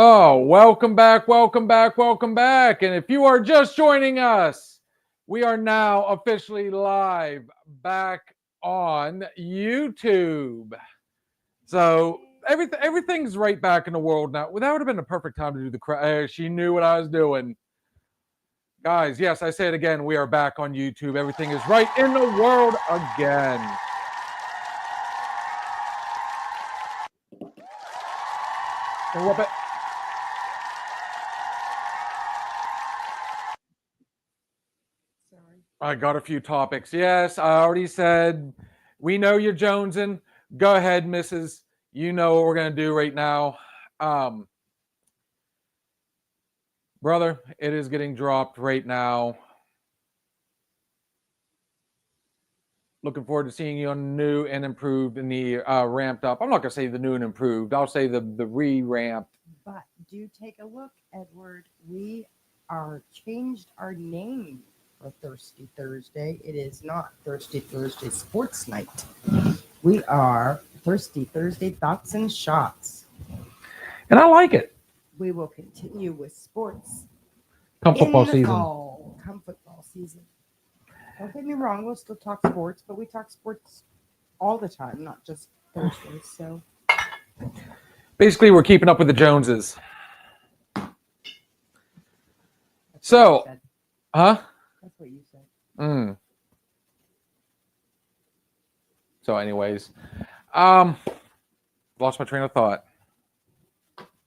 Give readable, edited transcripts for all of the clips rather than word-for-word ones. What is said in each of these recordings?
Oh, welcome back, welcome back, welcome back. And if you are just joining us, we are now officially live back on YouTube. So everything's right back in the world now. Well, that would have been the perfect time to do the she knew what I was doing. Guys, yes, I say it again. We are back on YouTube. Everything is right in the world again. Whoop it. I got a few topics. Yes, I already said we know you're jonesing. Go ahead, Mrs. You know what we're gonna do right now. Brother, it is getting dropped right now. Looking forward to seeing you on new and improved and the ramped up. I'm not gonna say the new and improved. I'll say the re-ramped. But do take a look, Edward. We are changed our name for Thirsty Thursday. It is not Thirsty Thursday Sports Night. We are Thirsty Thursday Thoughts and Shots. And I like it. We will continue with sports. Come football season. Come football season. Don't get me wrong, we'll still talk sports, but we talk sports all the time, not just Thursdays. So basically, we're keeping up with the Joneses. So, huh? That's what you said. So, anyways, lost my train of thought.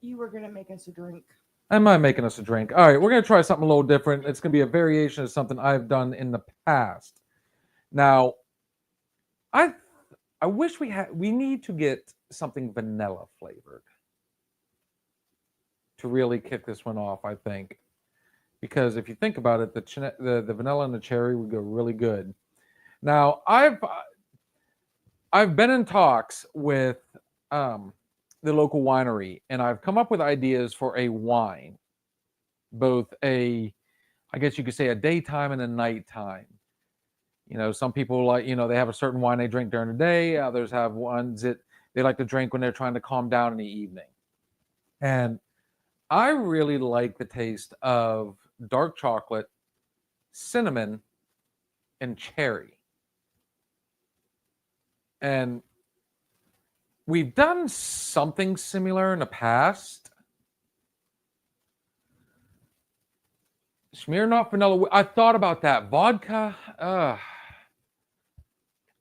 You were gonna make us a drink. Am I making us a drink? All right, we're gonna try something a little different. It's gonna be a variation of something I've done in the past. Now, I wish we need to get something vanilla flavored to really kick this one off. I think because if you think about it, the vanilla and the cherry would go really good. Now, I've been in talks with the local winery, and I've come up with ideas for a wine, both I guess you could say a daytime and a nighttime. You know, some people they have a certain wine they drink during the day. Others have ones that they like to drink when they're trying to calm down in the evening. And I really like the taste of dark chocolate, cinnamon, and cherry. And we've done something similar in the past. Smirnoff vanilla. I thought about that. Vodka. I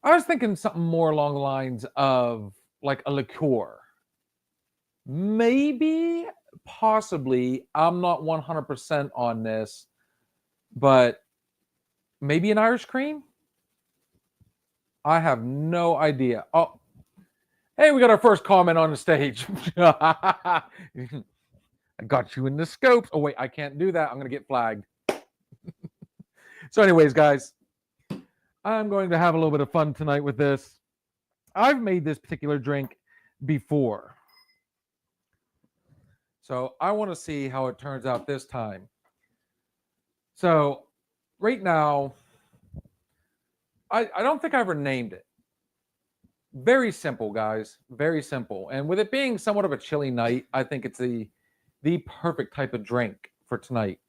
was thinking something more along the lines of like a liqueur. Maybe, possibly. I'm not 100% on this, but maybe an Irish cream? I have no idea. Oh, hey, we got our first comment on the stage. I got you in the scopes. Oh, wait, I can't do that. I'm going to get flagged. So anyways, guys, I'm going to have a little bit of fun tonight with this. I've made this particular drink before. So I want to see how it turns out this time. So right now, I don't think I ever named it. Very simple, guys. Very simple. And with it being somewhat of a chilly night, I think it's the perfect type of drink for tonight.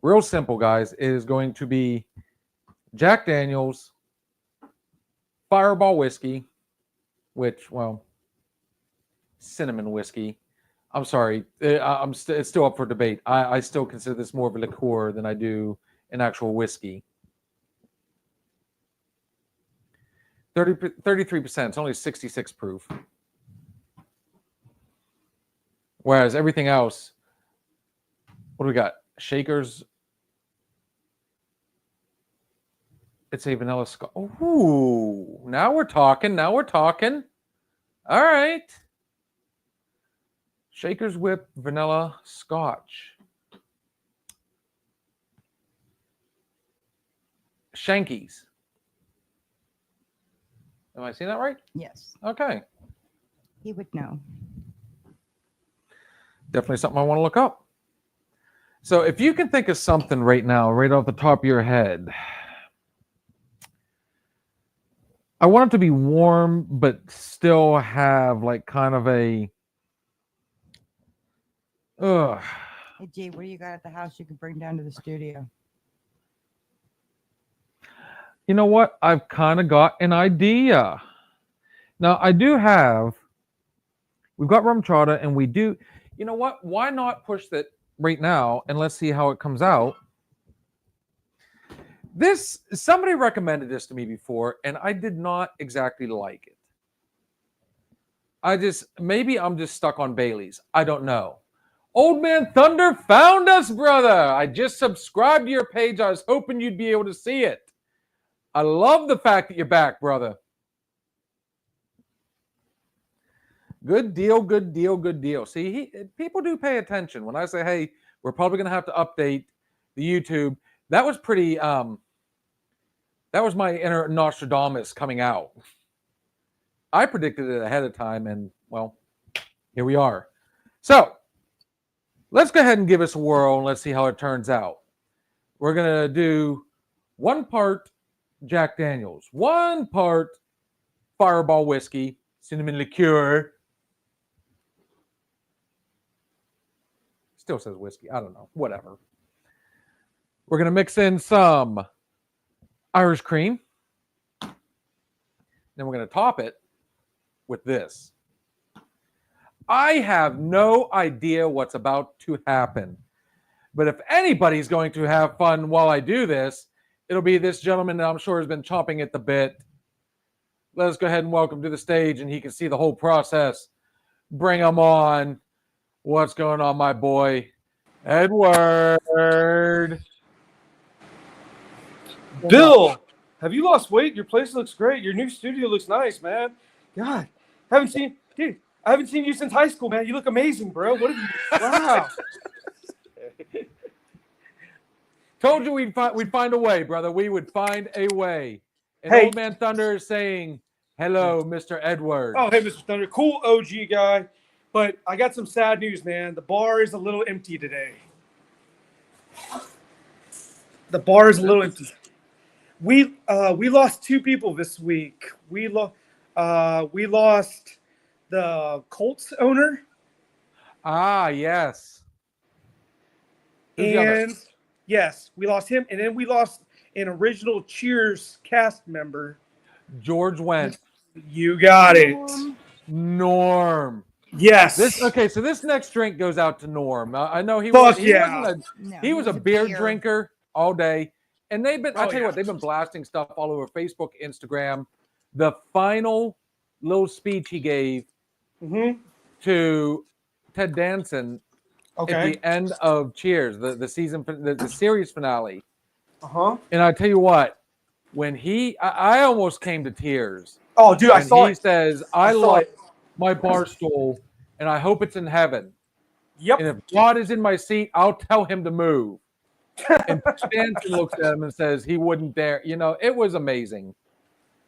Real simple, guys. It is going to be Jack Daniel's Fireball whiskey, which, well, cinnamon whiskey. I'm sorry. It's still up for debate. I still consider this more of a liqueur than I do an actual whiskey. 33%. It's only 66 proof. Whereas everything else, what do we got? Shakers. It's a vanilla scotch. Ooh, now we're talking. Now we're talking. All right. Shaker's Whip vanilla scotch. Shankies. Am I seeing that right? Yes. Okay. He would know. Definitely something I want to look up. So if you can think of something right now, right off the top of your head, I want it to be warm, but still have like kind of a Ugh. Hey, G, what do you got at the house you can bring down to the studio? You know what? I've kind of got an idea. Now, we've got rum chata, and we do, you know what? Why not push that right now and let's see how it comes out? Somebody recommended this to me before, and I did not exactly like it. Maybe I'm just stuck on Bailey's. I don't know. Old Man Thunder found us, brother. I just subscribed to your page. I was hoping you'd be able to see it. I love the fact that you're back, brother. Good deal, good deal, good deal. See, people do pay attention. When I say, hey, we're probably going to have to update the YouTube, that was pretty, that was my inner Nostradamus coming out. I predicted it ahead of time, and, well, here we are. So, let's go ahead and give us a whirl, and let's see how it turns out. We're going to do 1 part Jack Daniels, 1 part Fireball whiskey, cinnamon liqueur. Still says whiskey. I don't know. Whatever. We're going to mix in some Irish cream. Then we're going to top it with this. I have no idea what's about to happen. But if anybody's going to have fun while I do this, it'll be this gentleman that I'm sure has been chomping at the bit. Let us go ahead and welcome to the stage, and he can see the whole process. Bring him on. What's going on, my boy? Edward. Bill, have you lost weight? Your place looks great. Your new studio looks nice, man. God, I haven't seen you since high school, man. You look amazing, bro. What have you? Wow. Told you we'd find a way, brother. We would find a way. And Hey. Old Man Thunder is saying, hello, Mr. Edward. Oh, hey, Mr. Thunder. Cool OG guy. But I got some sad news, man. The bar is a little empty today. The bar is a little empty. We lost 2 people this week. We lost the Colts owner. Ah, yes. Who's the other? And yes, we lost him. And then we lost an original Cheers cast member. George Wendt. You got it. Norm. Yes. So this next drink goes out to Norm. I know he Fuck wasn't No, he was a beer drinker all day. And they've been, I tell you what, they've been blasting stuff all over Facebook, Instagram. The final little speech he gave to Ted Danson at the end of Cheers, the season, the series finale. And I tell you what, when I almost came to tears. Oh, dude, I saw it. He says, I love my bar stool, and I hope it's in heaven. Yep. And if God is in my seat, I'll tell him to move. And Stanton looks at him and says he wouldn't dare. You know, it was amazing.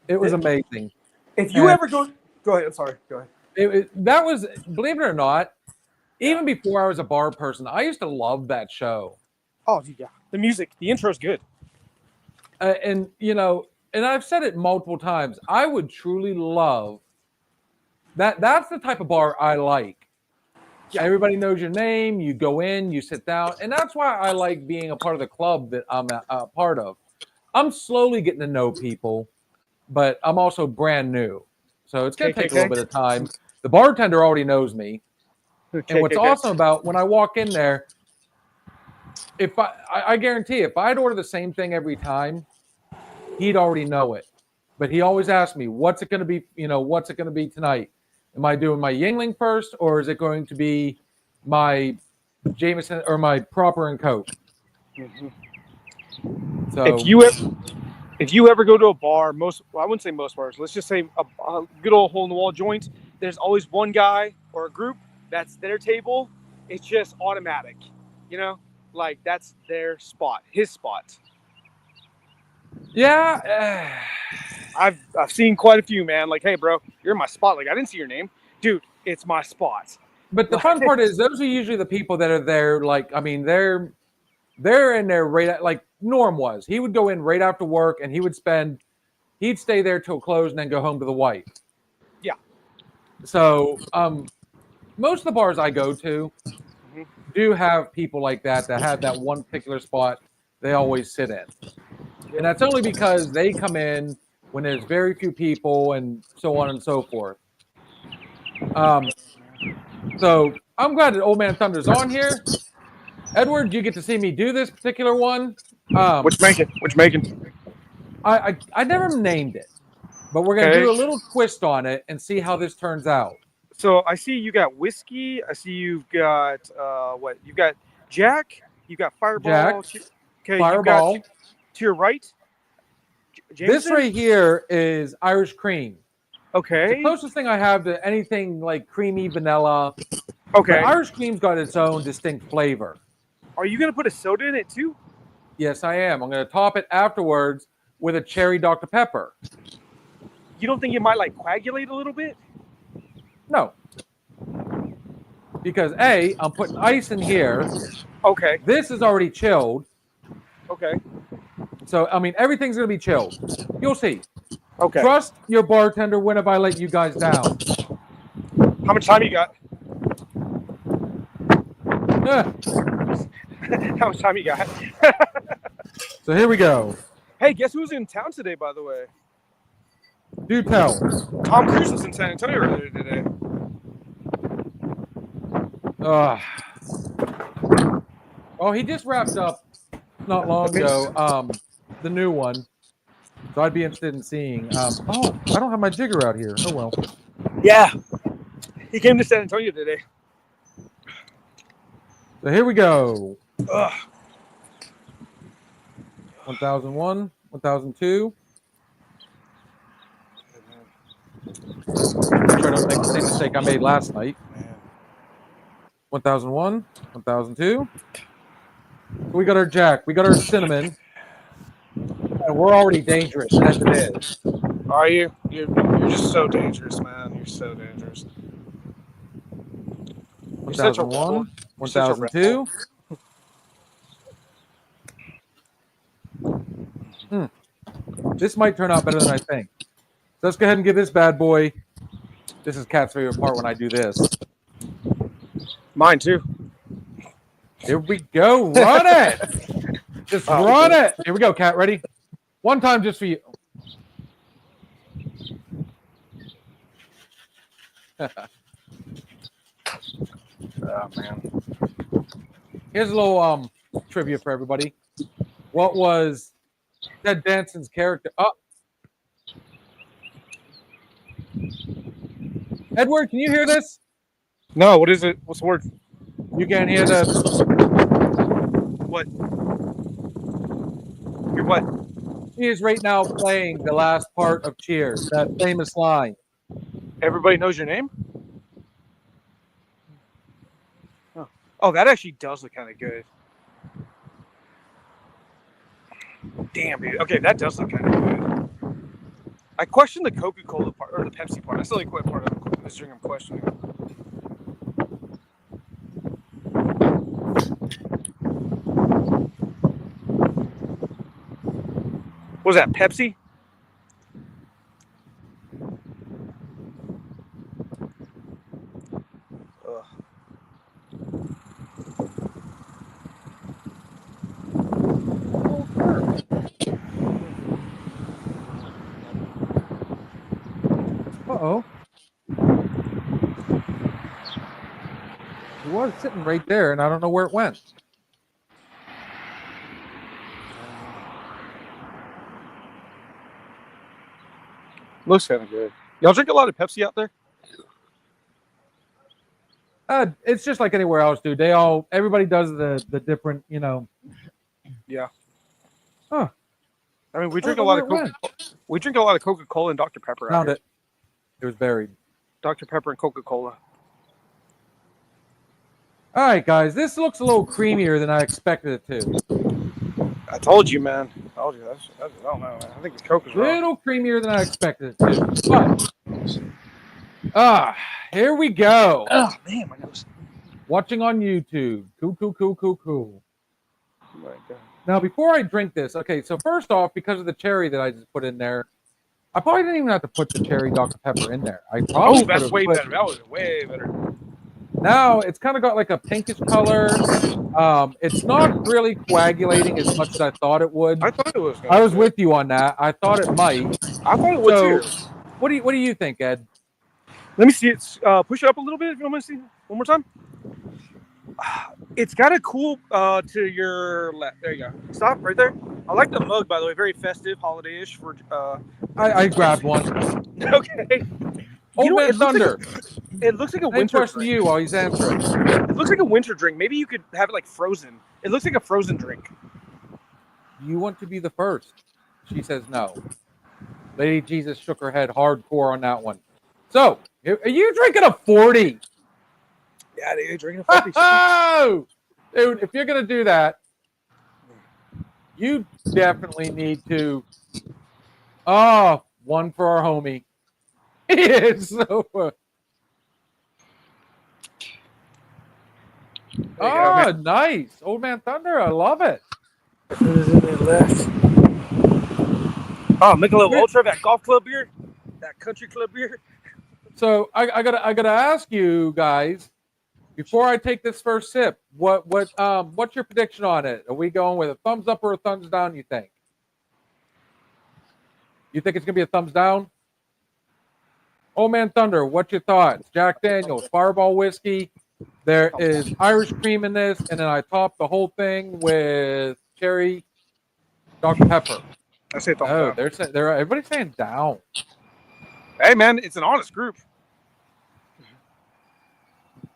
It was amazing. If you ever go ahead. I'm sorry. Go ahead. That was, believe it or not, even before I was a bar person, I used to love that show. Oh, yeah. The music, the intro's good. And, you know, and I've said it multiple times, I would truly love that. That's the type of bar I like. Yeah. Everybody knows your name. You go in, you sit down. And that's why I like being a part of the club that I'm a part of. I'm slowly getting to know people, but I'm also brand new. So it's going to take a little bit of time. The bartender already knows me. And what's awesome about when I walk in there, if I guarantee if I'd order the same thing every time, he'd already know it. But he always asks me, what's it going to be? You know, what's it going to be tonight? Am I doing my Yingling first, or is it going to be my Jameson or my Proper and Coke? So if you ever go to a bar, I wouldn't say most bars, let's just say a good old hole in the wall joint, there's always one guy or a group that's their table. It's just automatic, you know, like that's their spot, his spot. Yeah. I've seen quite a few, man. Like, hey, bro, you're in my spot. Like, I didn't see your name. Dude, it's my spot. But the fun part is those are usually the people that are there. Like, I mean, they're in there right like Norm was. He would go in right after work and he'd stay there till close and then go home to the wife. Yeah. So most of the bars I go to, do have people like that have that one particular spot they always sit in. And that's only because they come in when there's very few people and so on and so forth. So I'm glad that Old Man Thunder's on here. Edward, you get to see me do this particular one. Which making? I never named it, but we're gonna Okay. do a little twist on it and see how this turns out. So I see you got whiskey. I see you've got what? You've got Jack. You got Fireball. Jack, Okay. Fireball. You got to your right. This Jameson? right here is Irish cream. It's Okay. the closest thing I have to anything like creamy vanilla. Okay. But Irish cream's got its own distinct flavor. Are you gonna put a soda in it too? Yes, I am. I'm going to top it afterwards with a cherry Dr. Pepper. You don't think it might like coagulate a little bit? No. Because A, I'm putting ice in here. Okay. This is already chilled. Okay. So, I mean, everything's going to be chilled. You'll see. Okay. Trust your bartender when have I let you guys down. How much time you got? Eh, How much time you got? so here we go. Hey, guess who's in town today, by the way? Do tell. Tom Cruise was in San Antonio earlier today. Oh, he just wrapped up not long ago the new one. So I'd be interested in seeing. Oh, I don't have my jigger out here. Oh, well. Yeah. He came to San Antonio today. So here we go. Ugh. 1001, 1002. Try to make the same mistake I made last night. 1001, 1002. So we got our Jack, we got our cinnamon, and we're already dangerous as it is. Are you? You're just so dangerous, man. You're so dangerous. You're such a 1001, rebel. You're such a 1002. This might turn out better than I think. So let's go ahead and give this bad boy. This is Kat's favorite part when I do this. Mine too. Here we go. Run it. Just run it. Here we go, Kat. Ready? One time just for you. Oh man. Here's a little trivia for everybody. What was Ted Danson's character? Oh. Edward, can you hear this? No, what is it? What's the word? You can't hear the. What? You're what? He is right now playing the last part of Cheers, that famous line. Everybody knows your name? Oh, that actually does look kind of good. Damn, dude. Okay, that does look kind of good. I question the Coca-Cola part or the Pepsi part. That's the only part of this drink I'm questioning. What was that, Pepsi? Ugh. Uh-oh. It was sitting right there, and I don't know where it went. Looks kind of good. Y'all drink a lot of Pepsi out there? It's just like anywhere else, dude. Everybody does the different, you know. Yeah. Huh. I mean, we I drink a don't lot know of where it we drink a lot of Coca-Cola and Dr. Pepper. out Found here. it. It was buried. Dr. Pepper and Coca-Cola. All right, guys. This looks a little creamier than I expected it to. I told you, man. I told you. I don't know, man. I think the Coke is A wrong. little creamier than I expected it to. But here we go. Oh man, my nose. Watching on YouTube. Cool. Oh my God. Now, before I drink this, okay, so first off, because of the cherry that I just put in there, I probably didn't even have to put the cherry Dr. Pepper in there. I probably Oh, that's could've way put- better. That was way better. Now it's kind of got like a pinkish color. It's not really coagulating as much as I thought it would. I thought it was. I was with you on that. I thought it might. I thought it would So, too. what do you think, Ed? Let me see it. Push it up a little bit if you want me to see one more time. It's got a cool to your left. There you go. Stop right there. I like the mug, by the way. Very festive, holiday-ish. For I grabbed one. okay. Old Man it looks Thunder. It looks like a Same winter question to drink. you while he's answering. It looks like a winter drink. Maybe you could have it like frozen. It looks like a frozen drink. You want to be the first. She says no. Lady Jesus shook her head hardcore on that one. So, are you drinking a 40? Yeah, dude, drinking a 40. Oh! Dude, if you're going to do that, you definitely need to. Oh, one for our homie. He is so. Oh, nice. Old Man Thunder. I love it. Oh, Michelob Ultra, that golf club beer, that country club beer. So I gotta ask you guys before I take this first sip. What's your prediction on it? Are we going with a thumbs up or a thumbs down? You think? You think it's gonna be a thumbs down? Old Man Thunder, what's your thoughts? Jack Daniels, Fireball whiskey. There is Irish cream in this, and then I top the whole thing with cherry Dr. Pepper. I say thumbs Oh, down. they're everybody's saying down. Hey, man, it's an honest group.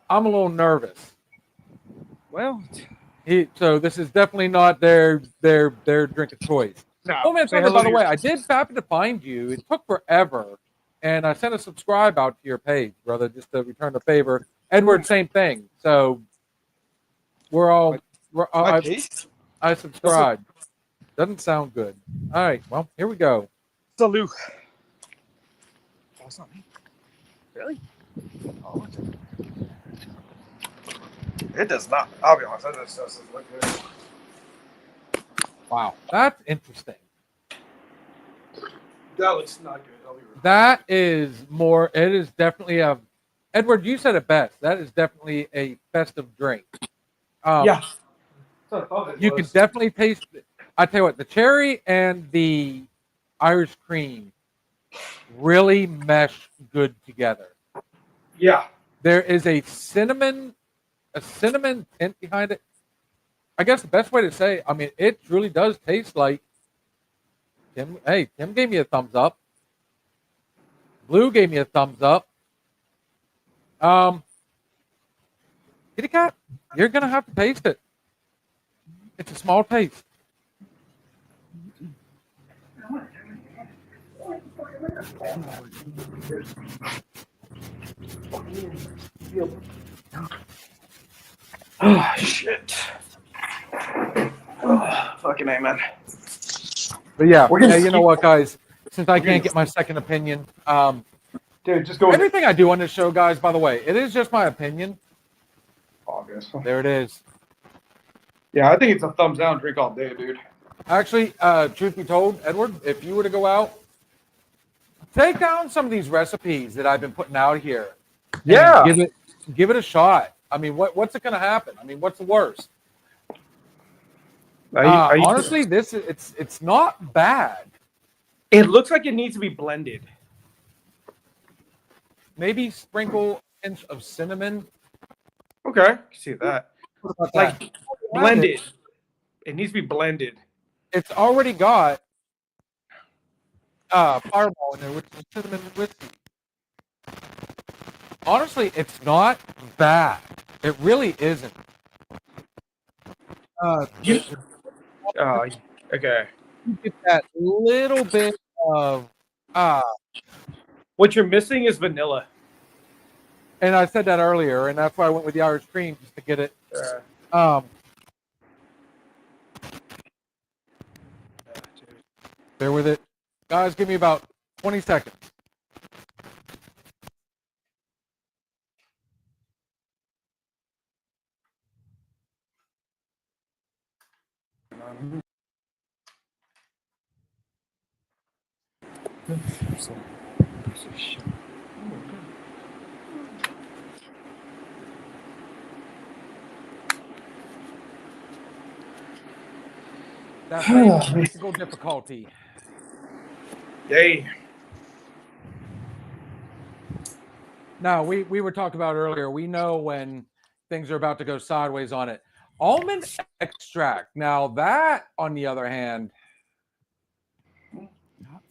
I'm a little nervous. Well, So this is definitely not their drink of choice. no. Oh Man Say Thunder, hello by the to way, your- I did happen to find you. It took forever, and I sent a subscribe out to your page, brother, just to return the favor. Edward, same thing. So we're all My taste? I subscribed. Doesn't sound good. All right, well here we go. Salute. Oh, it's not me. Really? Oh, it does not. I'll be honest. That doesn't look good. Wow, that's interesting. That looks not good. I'll be real. That is more. It is definitely a. Edward, you said it best. That is definitely a festive drink. Yeah. You can definitely taste it. I tell you what, the cherry and the Irish cream really mesh good together. Yeah. There is a cinnamon tint behind it. I guess the best way to say, I mean, it really does taste like Tim. Hey, Tim gave me a thumbs up. Blue gave me a thumbs up. Kitty Cat, you're gonna have to taste it. It's a small taste. Oh, shit. Oh, fucking amen. But yeah, We're gonna you know skip- what, guys? Since I gonna can't get my second opinion, Dude, just go with everything I do on this show, guys, by the way, it is just my opinion. August. There it is. Yeah, I think it's a thumbs down drink all day, dude. Actually, truth be told, Edward, if you were to go out, take down some of these recipes that I've been putting out here. and Yeah. give it a shot. I mean, what's it going to happen? I mean, what's the worst? Honestly, it's not bad. it looks like it needs to be blended. Maybe sprinkle an inch of cinnamon. Okay, I can see that. What about Like that? blended. It needs to be blended. It's already got Fireball in there, which is cinnamon whiskey. Honestly, it's not bad. It really isn't. Okay. You get that little bit of What you're missing is vanilla. and I said that earlier, and that's why I went with the Irish cream just to get it. Bear with it, guys. Give me about 20 seconds. That famous technical difficulty. Yay. Now, we were talking about earlier. We know when things are about to go sideways on it. Almond extract. Now, that, on the other hand, Not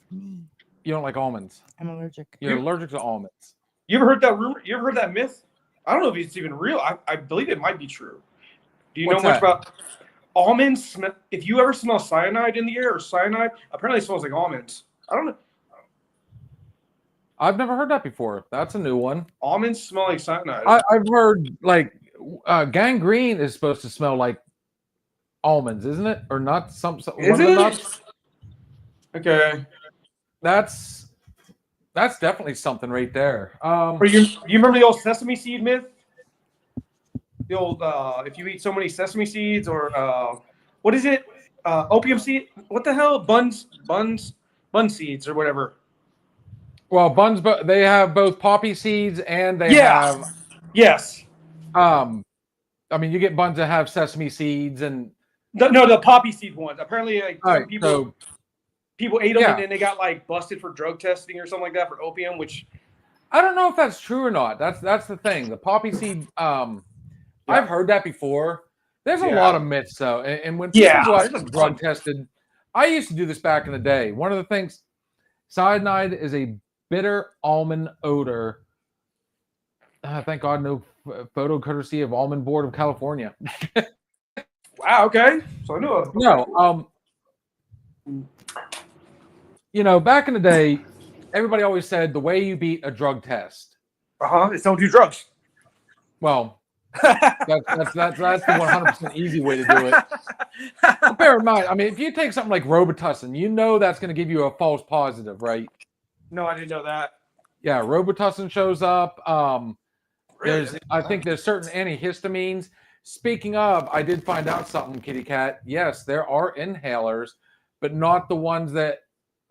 for me. you don't like almonds. I'm allergic. You're allergic to almonds. You ever heard that rumor? You ever heard that myth? I don't know if it's even real. I believe it might be true. Do you What's know much that? about almonds? If you ever smell cyanide in the air or cyanide, apparently it smells like almonds. I don't know. I've never heard that before. That's a new one. Almonds smell like cyanide. I've heard like gangrene is supposed to smell like almonds, isn't it? Or not? Some Is one of the it? nuts. Okay. That's definitely something right there. Or you remember the old sesame seed myth? The old if you eat so many sesame seeds or what is it? Opium seed? What the hell? Bun seeds or whatever. Well, buns, but they have both poppy seeds and they Yeah. have Yes. I mean, you get buns that have sesame seeds and The poppy seed ones. Apparently, like all some right, people ate them yeah. and then they got like busted for drug testing or something like that for opium. Which I don't know if that's true or not. That's the thing. The poppy seed. I've heard that before. There's a lot of myths though, and when people Yeah, go out there's to a drug ton. tested, I used to do this back in the day. One of the things, cyanide is a bitter almond odor. Thank God, no photo courtesy of Almond Board of California. wow. Okay. So I knew. No, back in the day, everybody always said the way you beat a drug test. It's don't do drugs. Well, that's the 100% easy way to do it. But bear in mind, I mean, if you take something like Robitussin, you know that's going to give you a false positive, right? No, I didn't know that. Yeah, Robitussin shows up. Really? I think there's certain antihistamines. Speaking of, I did find out something, Kitty Cat. Yes, there are inhalers, but not the ones that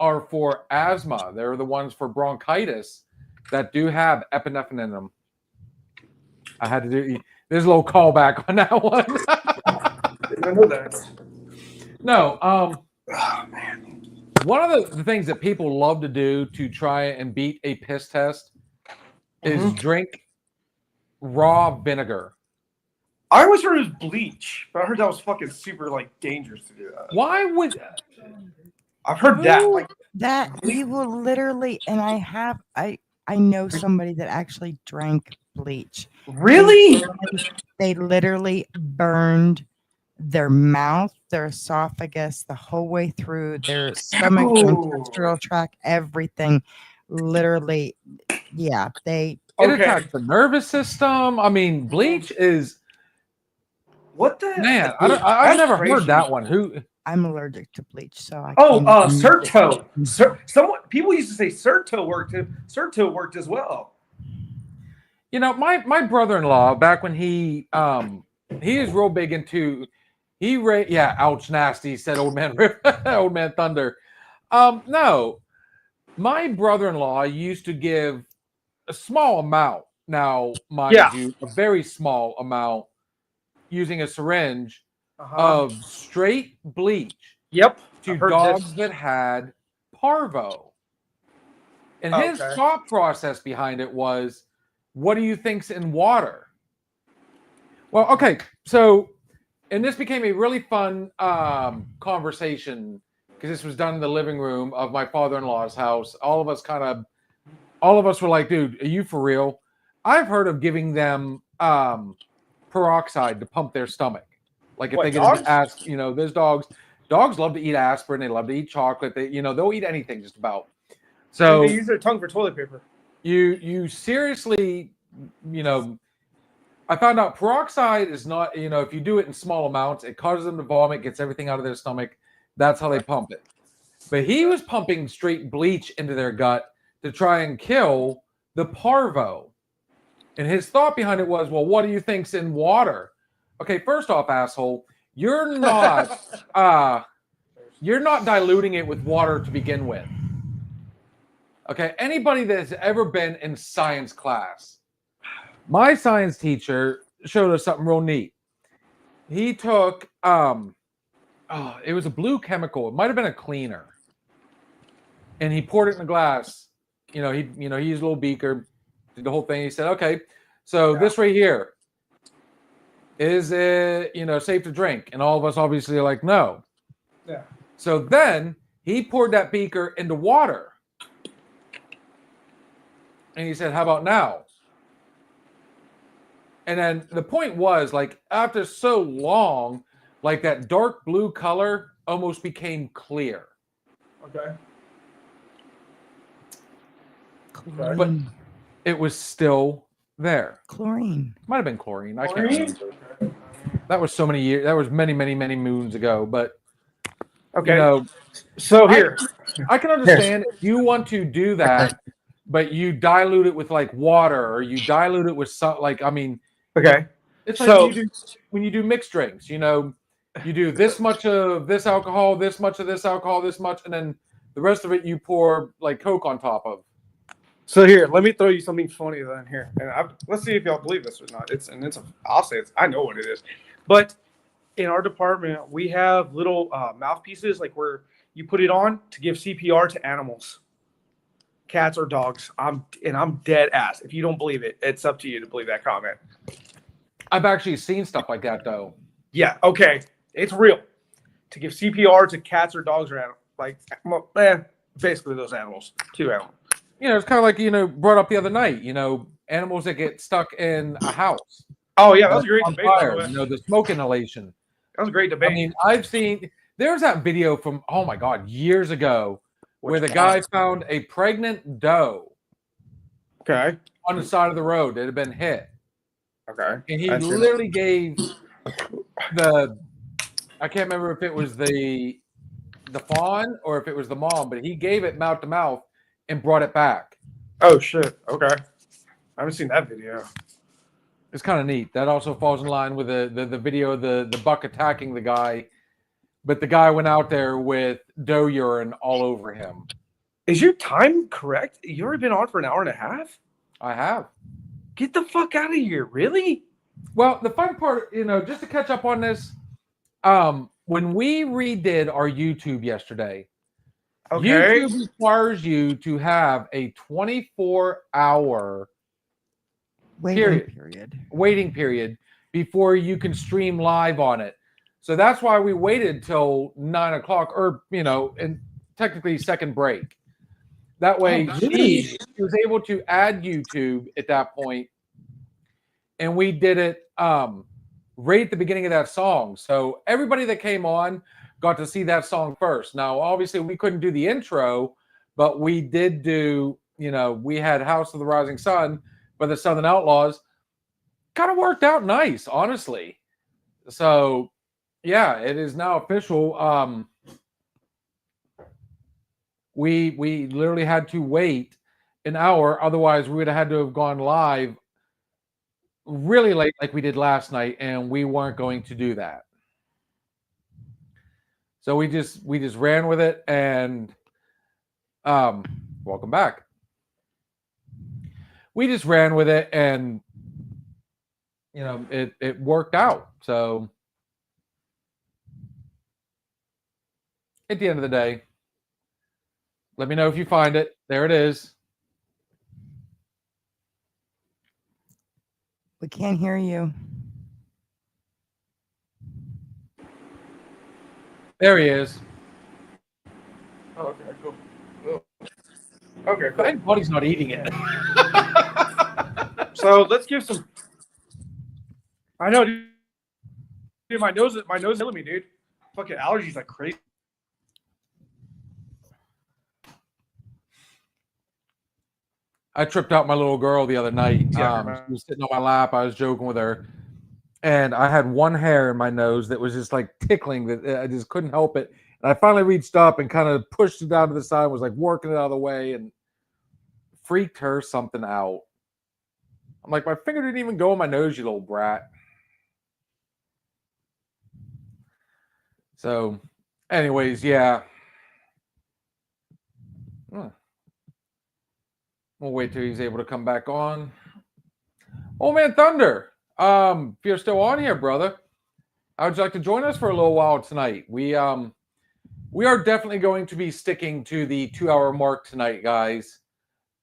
are for asthma. They're the ones for bronchitis that do have epinephrine in them. I had to do. There's a little callback on that one. I know that. No, Oh man. one of the things that people love to do to try and beat a piss test is drink raw vinegar. I always heard it was bleach, but I heard that was fucking super like dangerous to do that. Why would I've heard that. Like, That we will literally, and I know somebody that actually drank bleach. really? They literally burned their mouth, their esophagus, the whole way through their stomach, intestinal tract, everything. Literally, yeah. it attacks the nervous system? I mean, bleach is What the man. I've That's never crazy. heard that one. Who? I'm allergic to bleach, so I. Oh, can't even- Certo. People used to say Certo worked. Certo worked as well. My brother-in-law back when he is real big into ouch nasty, said old man old man Thunder. No, my brother-in-law used to give a small amount. Now, mind you, a very small amount using a syringe of straight bleach Yep. to I've heard dogs this. that had parvo. And his Okay. thought process behind it was, what do you think's in water? Well, okay, so, and this became a really fun conversation because this was done in the living room of my father-in-law's house. All of us were like, dude, are you for real? I've heard of giving them peroxide to pump their stomach. Like if What, they get dogs? there's dogs love to eat aspirin. They love to eat chocolate. They'll eat anything just about. So They use their tongue for toilet paper. you seriously, I found out peroxide is not, if you do it in small amounts, it causes them to vomit, gets everything out of their stomach. That's how they pump it. But he was pumping straight bleach into their gut to try and kill the parvo. And his thought behind it was, well, what do you think's in water? Okay, first off, asshole, you're not diluting it with water to begin with. Okay, anybody that's ever been in science class, my science teacher showed us something real neat. He took, I it was a blue chemical. It might have been a cleaner. And he poured it in a glass. He used a little beaker, did the whole thing. He said, "Okay, so this right here, is it, safe to drink?" And all of us obviously are like, "No." Yeah. So then he poured that beaker into water. And he said, "How about now?" And then the point was, like, after so long, like that dark blue color almost became clear. Okay. Chlorine. But it was still there. Chlorine. Might have been chlorine. I can't remember. That was so many years. That was many, many, many moons ago. But Okay. So here. I can understand if you want to do that, but you dilute it with like water, or you dilute it with some, like, I mean, Okay. it's like when you do mixed drinks. You do this much of this alcohol, this much of this alcohol, this much, and then the rest of it you pour like Coke on top of. So here, let me throw you something funny then here, and let's see if y'all believe this or not. I'll say I know what it is, but in our department we have little mouthpieces like where you put it on to give CPR to animals, cats or dogs. I'm dead ass. If you don't believe it, it's up to you to believe that comment. I've actually seen stuff like that though. Yeah. Okay. It's real. To give CPR to cats or dogs or animals, basically those animals, 2 animals. It's kind of like, brought up the other night, animals that get stuck in a house. Oh yeah, that was a great on debate. By fire, the way. the smoke inhalation. That was a great debate. I mean, I've seen, there's that video from, oh my God, years ago, where the guy found a pregnant doe Okay. on the side of the road that had been hit. Okay. And he literally gave I can't remember if it was the fawn or if it was the mom, but he gave it mouth to mouth and brought it back. Oh shit. Okay. I haven't seen that video. It's kind of neat. That also falls in line with the video of the buck attacking the guy, but the guy went out there with doe urine all over him. Is your time correct? You already been on for an hour and a half? I have. Get the fuck out of here. Really? Well, the fun part, just to catch up on this, when we redid our YouTube yesterday, Okay. YouTube requires you to have a 24-hour waiting period before you can stream live on it. So that's why we waited till 9 o'clock, or and technically second break. That way she was able to add YouTube at that point, and we did it right at the beginning of that song. So everybody that came on got to see that song first. Now, obviously, we couldn't do the intro, but we did do, we had House of the Rising Sun by the Southern Outlaws. Kind of worked out nice, honestly. So, yeah, it is now official. We literally had to wait an hour. Otherwise, we would have had to have gone live really late like we did last night, and we weren't going to do that. So we just ran with it, and welcome back. We just ran with it, and it worked out. So at the end of the day, let me know if you find it. There it is. We can't hear you. There he is. Oh, okay, cool. Okay, cool. Thank God he's not eating it. So let's give some. I know, dude. My nose is killing me, dude. Fucking allergies like crazy. I tripped out my little girl the other night. Yeah, she was sitting on my lap. I was joking with her, and I had one hair in my nose that was just like tickling. That I just couldn't help it. And I finally reached up and kind of pushed it down to the side. Was like working it out of the way, and freaked her something out. I'm like, my finger didn't even go in my nose, you little brat. So, anyways, yeah. We'll wait till he's able to come back on. Oh man, Thunder. If you're still on here, brother, How would you like to join us for a little while tonight? We are definitely going to be sticking to the 2 hour mark tonight, guys.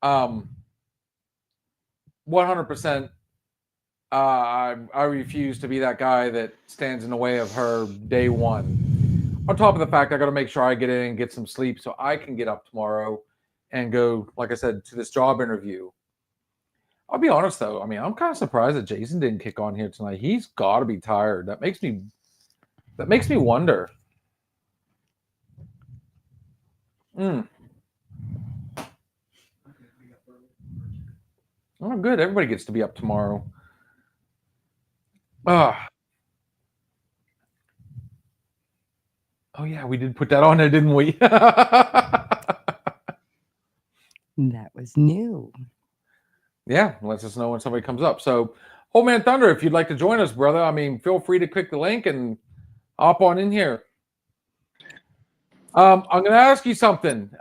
100%. I refuse to be that guy that stands in the way of her day one. On top of the fact, I got to make sure I get in and get some sleep so I can get up tomorrow and go, like I said, to this job interview. I'll be honest though. I mean, I'm kind of surprised that Jason didn't kick on here tonight. He's got to be tired. That makes me wonder. Oh, good. Everybody gets to be up tomorrow. Oh yeah, we did put that on there, didn't we? That was new. Yeah, lets us know when somebody comes up. So, Old Man Thunder, if you'd like to join us, brother, I mean, feel free to click the link and hop on in here. I'm going to ask you something.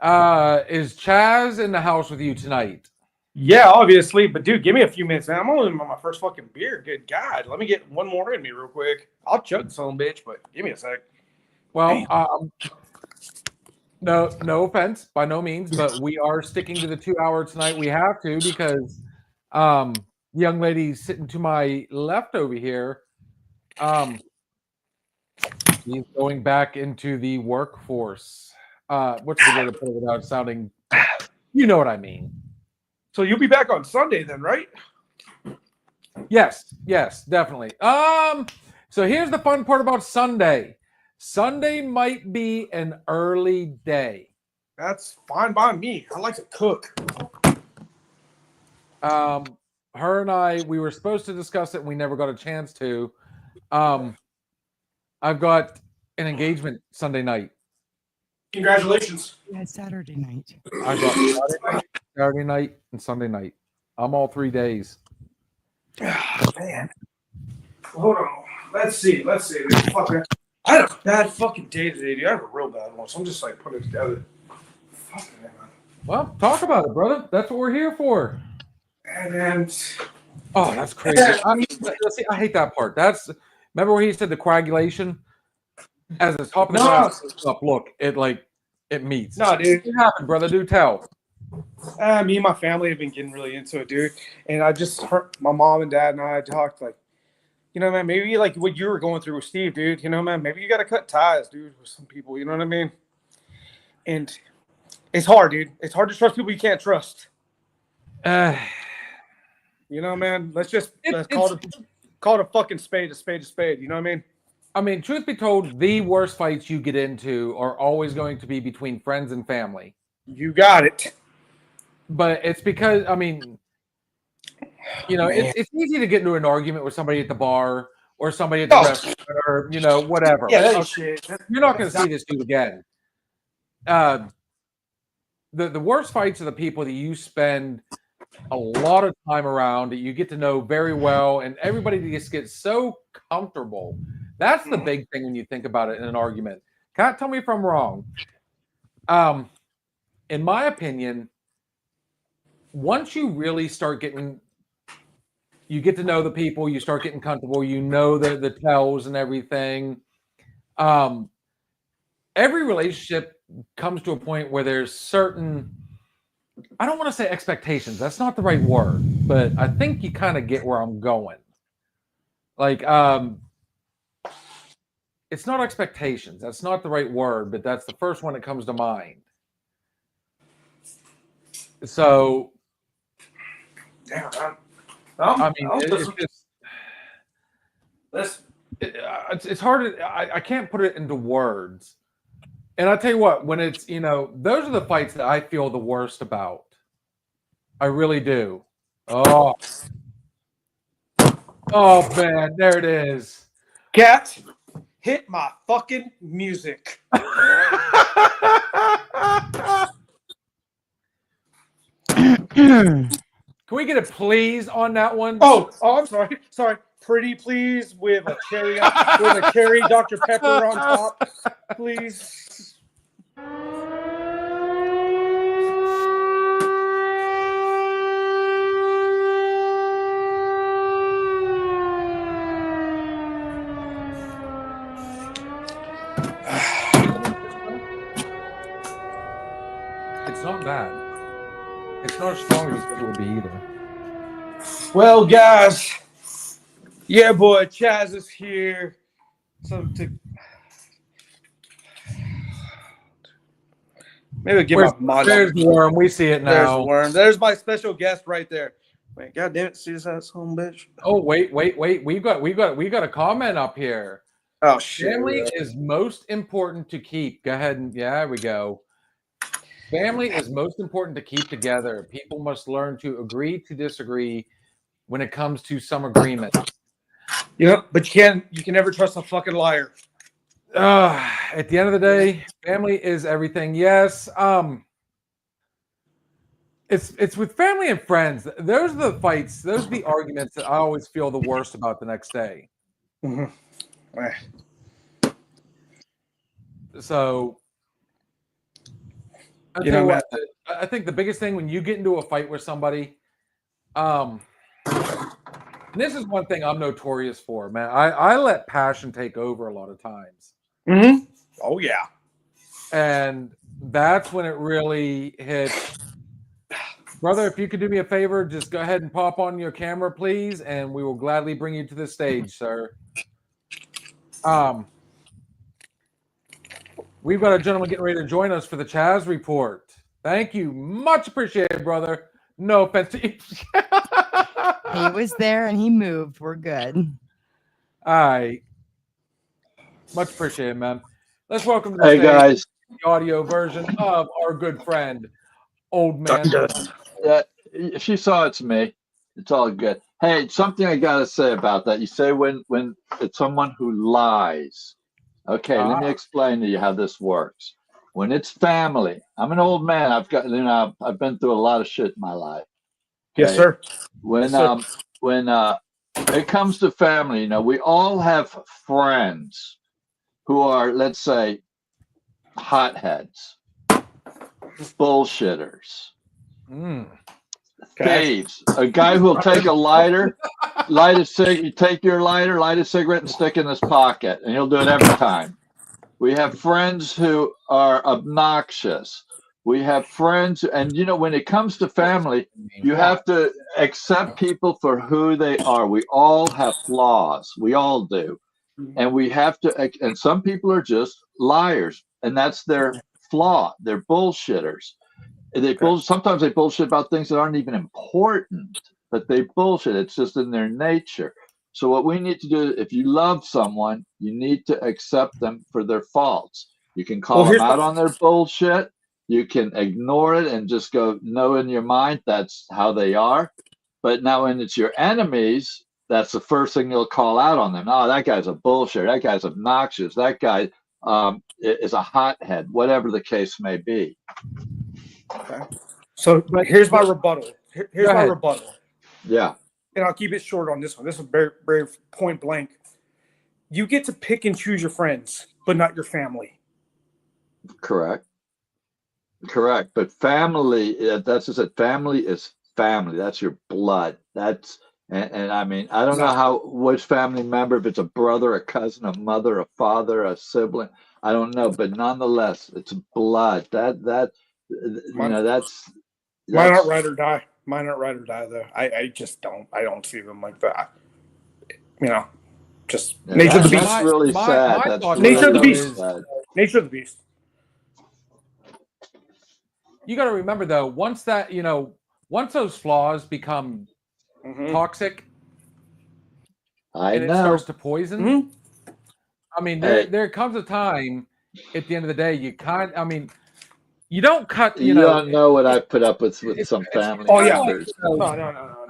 Is Chaz in the house with you tonight? Yeah, obviously. But dude, give me a few minutes, man. I'm only on my first fucking beer. Good God. Let me get one more in me real quick. I'll chug some, bitch, but give me a sec. Well, no offense, by no means, but we are sticking to the 2 hour tonight. We have to because the young lady sitting to my left over here, he's going back into the workforce. What's the way to put it without sounding, you know what I mean. So you'll be back on Sunday then, right? Yes, definitely. So here's the fun part about Sunday. Sunday might be an early day. That's fine by me. I like to cook. Her and I, we were supposed to discuss it and we never got a chance to. I've got an engagement Sunday night. Congratulations. Yeah, Saturday night. I've got Saturday night, and Sunday night. I'm all 3 days. Oh, man. Hold on. Let's see. Fuck, man. I had a bad fucking day today, dude. I had a real bad one, so I'm just like putting it together. Fuck, man. Well, talk about it, brother. That's what we're here for. And then, oh, that's crazy. I hate that part. Remember where he said the coagulation as the top of the glass up. Look, it meets. No, dude. What happened, brother? Do tell. Me and my family have been getting really into it, dude. And I just heard my mom and dad and I talked like, you know, man, maybe like what you were going through with Steve, dude. You know, man, maybe you got to cut ties, dude, with some people. You know what I mean? And it's hard, dude. It's hard to trust people you can't trust. You know, man. Let's call it a fucking spade, a spade, a spade. You know what I mean? I mean, truth be told, the worst fights you get into are always going to be between friends and family. You got it. But it's because, I mean, you know, it's easy to get into an argument with somebody at the bar or somebody at the restaurant or, you know, whatever. Yeah, that's shit. You're not going to see this dude again. The worst fights are the people that you spend a lot of time around, that you get to know very well, and everybody just gets so comfortable. That's the big thing when you think about it in an argument. Can't tell me if I'm wrong. In my opinion, once you really start you get to know the people, you start getting comfortable, you know the tells and everything. Every relationship comes to a point where there's certain, I don't want to say expectations. That's not the right word, but I think you kind of get where I'm going. Like, it's not expectations. That's not the right word, but that's the first one that comes to mind. So, damn, man. I mean, it's hard. I can't put it into words. And I tell you what, when it's, you know, those are the fights that I feel the worst about. I really do. Oh man, there it is. Cat, hit my fucking music. Can we get a please on that one? Oh, I'm sorry. Pretty please with a cherry Dr. Pepper on top, please. not bad. It's not as strong as you think it would be either. Well, guys, yeah, boy, Chaz is here. Maybe give Where's, my there's the worm. We see it There's now. the worm. There's my special guest right there. Wait, God damn it, see this ass home bitch. Oh, wait. We got a comment up here. Oh shit. Family is most important to keep. Go ahead and there we go. Family is most important to keep together. People must learn to agree to disagree when it comes to some agreement. Yeah, but you can never trust a fucking liar. At the end of the day, family is everything. Yes. It's with family and friends. Those are the fights. Those are the arguments that I always feel the worst about the next day. Mm-hmm. So, I think the biggest thing when you get into a fight with somebody, and this is one thing I'm notorious for, man. I let passion take over a lot of times. Mm-hmm. Oh yeah. And that's when it really hits. Brother, if you could do me a favor, just go ahead and pop on your camera, please, and we will gladly bring you to the stage, sir. We've got a gentleman getting ready to join us for the Chaz Report. Thank you. Much appreciated, brother. No offense to you. He was there and he moved. We're good. All right. Much appreciated, man. Let's welcome to the Hey stage guys, the audio version of our good friend, Old Man. yeah, if you saw it's me, it's all good. Hey, something I gotta say about that. You say when it's someone who lies. Okay, let me explain to you how this works. When it's family, I'm an old man. I've been through a lot of shit in my life. Yes, sir. When it comes to family, we all have friends who are, let's say, hotheads, bullshitters, thieves. A guy who will take a lighter, you take your lighter, light a cigarette, and stick it in his pocket, and he'll do it every time. We have friends who are obnoxious. We have friends, and when it comes to family, you have to accept people for who they are. We all have flaws. We all do. And we have to, and some people are just liars, and that's their flaw. They're bullshitters. Sometimes they bullshit about things that aren't even important, but they bullshit. It's just in their nature. So what we need to do, if you love someone, you need to accept them for their faults. You can call them out on their bullshit. You can ignore it and just go, no, in your mind, that's how they are. But now when it's your enemies, that's the first thing you'll call out on them. Oh, that guy's a bullshitter. That guy's obnoxious. That guy is a hothead, whatever the case may be. Okay. So here's my rebuttal. Here's my rebuttal. Yeah. And I'll keep it short on this one. This is very, very point blank. You get to pick and choose your friends, but not your family. Correct. But family, that's just it. Family is family. That's your blood. And I mean, I don't know which family member, if it's a brother, a cousin, a mother, a father, a sibling, I don't know, but nonetheless, it's blood. That's Mine aren't ride or die. Mine aren't ride or die though. I just don't. I don't see them like that. Just nature of the beast. That's really sad. That's nature of the beast. Sad. Nature of the beast. You got to remember though, once those flaws become toxic, it starts to poison. Mm-hmm. I mean, there comes a time at the end of the day, you don't cut. You don't know what I put up with some family members. No.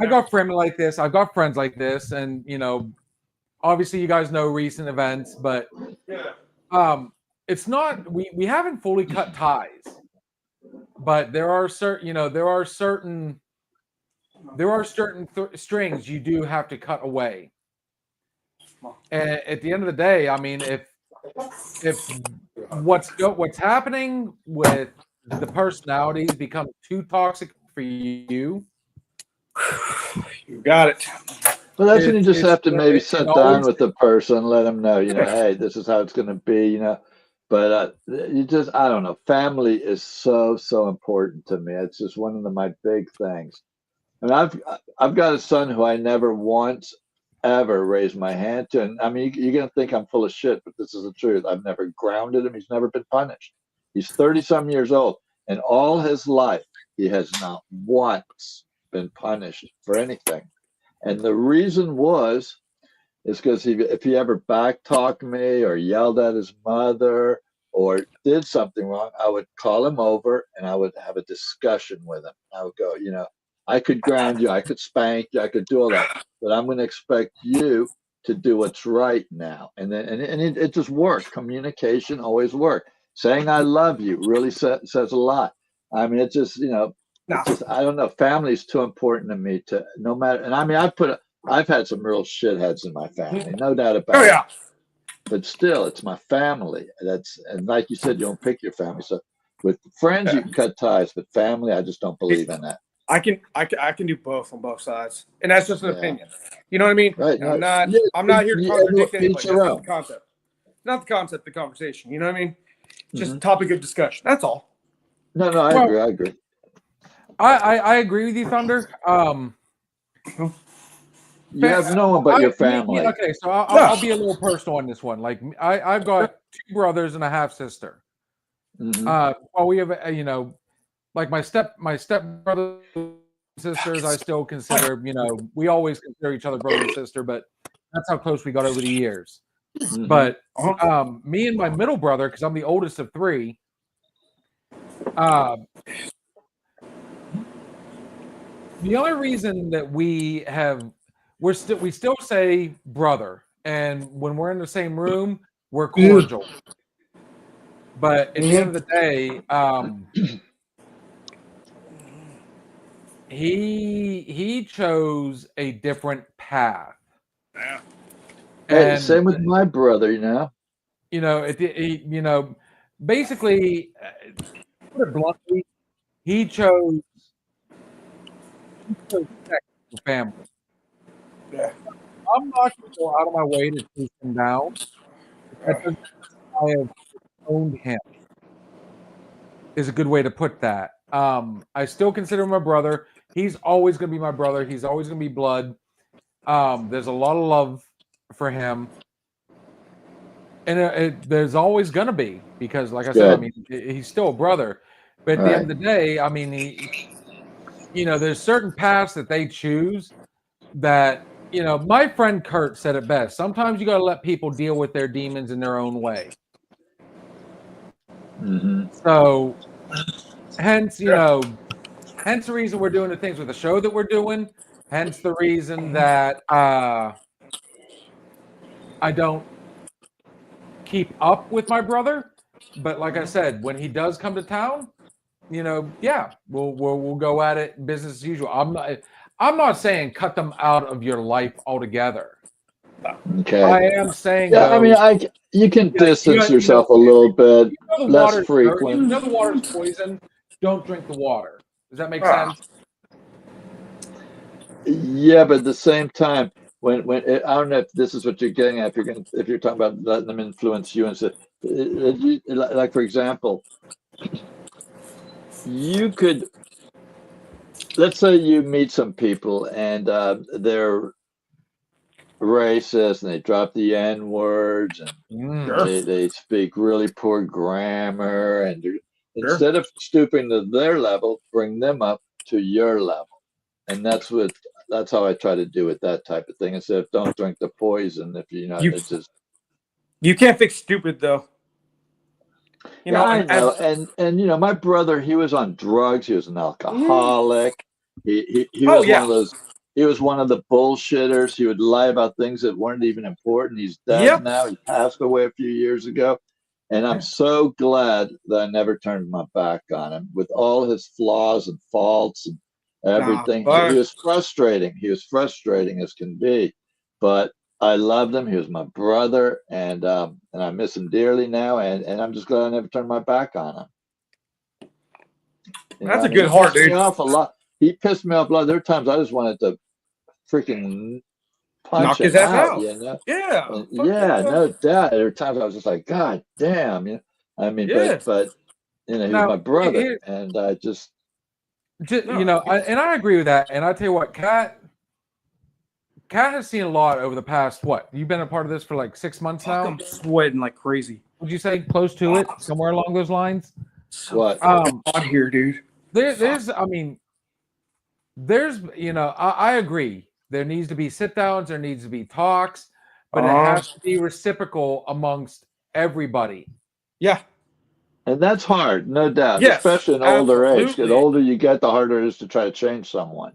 I got family like this. I've got friends like this, and obviously you guys know recent events, but it's not. We haven't fully cut ties, but there are certain strings you do have to cut away. And at the end of the day, I mean, if what's happening with the personalities become too toxic for you, you got it. Well, that's when you just have to maybe sit down with the person, let them know, hey, this is how it's going to be. But you just, I don't know. Family is so important to me. It's just one of my big things. And I've got a son who I never once ever raised my hand to. And I mean, you're gonna think I'm full of shit, but this is the truth. I've never grounded him. He's never been punished. He's 30-some years old, and all his life he has not once been punished for anything. And the reason is because if he ever backtalked me or yelled at his mother or did something wrong, I would call him over and I would have a discussion with him. I would go, I could ground you, I could spank you, I could do all that, but I'm going to expect you to do what's right now. And then it just worked. Communication always worked. Saying I love you really says a lot. I mean, it's just, I don't know. Family's too important to me to no matter. And I mean, I've had some real shitheads in my family, no doubt about it. Oh yeah. But still, it's my family. And like you said, you don't pick your family. So with friends, you can cut ties, but family, I just don't believe in that. I can do both on both sides, and that's just an opinion. You know what I mean? Right. I'm not here to contradict anybody. Each your own. The concept, not the concept, the conversation. You know what I mean? Just a topic of discussion. That's all. No, I agree. I agree with you, Thunder. You have no one but your family. Okay, so I'll be a little personal on this one. Like I've got 2 brothers and a half sister. Well, we have like my stepbrother sisters, I still consider, we always consider each other brother and sister, but that's how close we got over the years. But me and my middle brother, because I'm the oldest of 3, the only reason that we still say brother, and when we're in the same room, we're cordial. But at the end of the day, he chose a different path. Yeah. Hey, And same with my brother, basically, put it bluntly, he chose sex for family. Yeah. I'm not going to go out of my way to chase him down. I have owned him. Is a good way to put that. I still consider him my brother. He's always going to be my brother. He's always going to be blood. There's a lot of love for him. And there's always going to be, because like I said, I mean, he's still a brother. But at the end of the day, I mean, there's certain paths that they choose that, my friend Kurt said it best. Sometimes you got to let people deal with their demons in their own way. So, hence the reason we're doing the things with the show that we're doing. Hence the reason that I don't keep up with my brother. But like I said, when he does come to town, we'll go at it business as usual. I'm not saying cut them out of your life altogether. Okay. I am saying, you can distance yourself a little bit, less frequent. The water's poison. Don't drink the water. Does that make sense? Yeah, but at the same time, when I don't know if this is what you're getting at, if you're talking about letting them influence you, and so, like for example, you could, let's say you meet some people and they're racist and they drop the N words and they speak really poor grammar, and instead of stooping to their level, bring them up to your level. And that's how I try to do with that type of thing. Instead of don't drink the poison, if it's just, you can't fix stupid though. I know. And my brother, he was on drugs, he was an alcoholic. He was one of those. He was one of the bullshitters. He would lie about things that weren't even important. He's dead now. He passed away a few years ago. And I'm so glad that I never turned my back on him with all his flaws and faults and everything. He was frustrating. He was frustrating as can be. But I loved him. He was my brother. And I miss him dearly now. And I'm just glad I never turned my back on him. That's a good heart, dude. He pissed me off a lot. He pissed me off a lot. There were times I just wanted to freaking punch his ass out. Yeah. No doubt. There were times I was just like, God damn. I mean, Yeah. but you know, he was Now, my brother, here- and I just You know, and I agree with that. And I tell you what, Kat has seen a lot over the past what? You've been a part of this for like 6 months Fuck, now. I'm sweating like crazy. Would you say close to it, somewhere along those lines? So What? hot here, dude. There's, I mean, there's, you know, I agree. There needs to be sit downs, there needs to be talks, but it has to be reciprocal amongst everybody. Yeah. and that's hard, no doubt, Yes, especially in older age. The absolutely. older you get, the harder it is to try to change someone.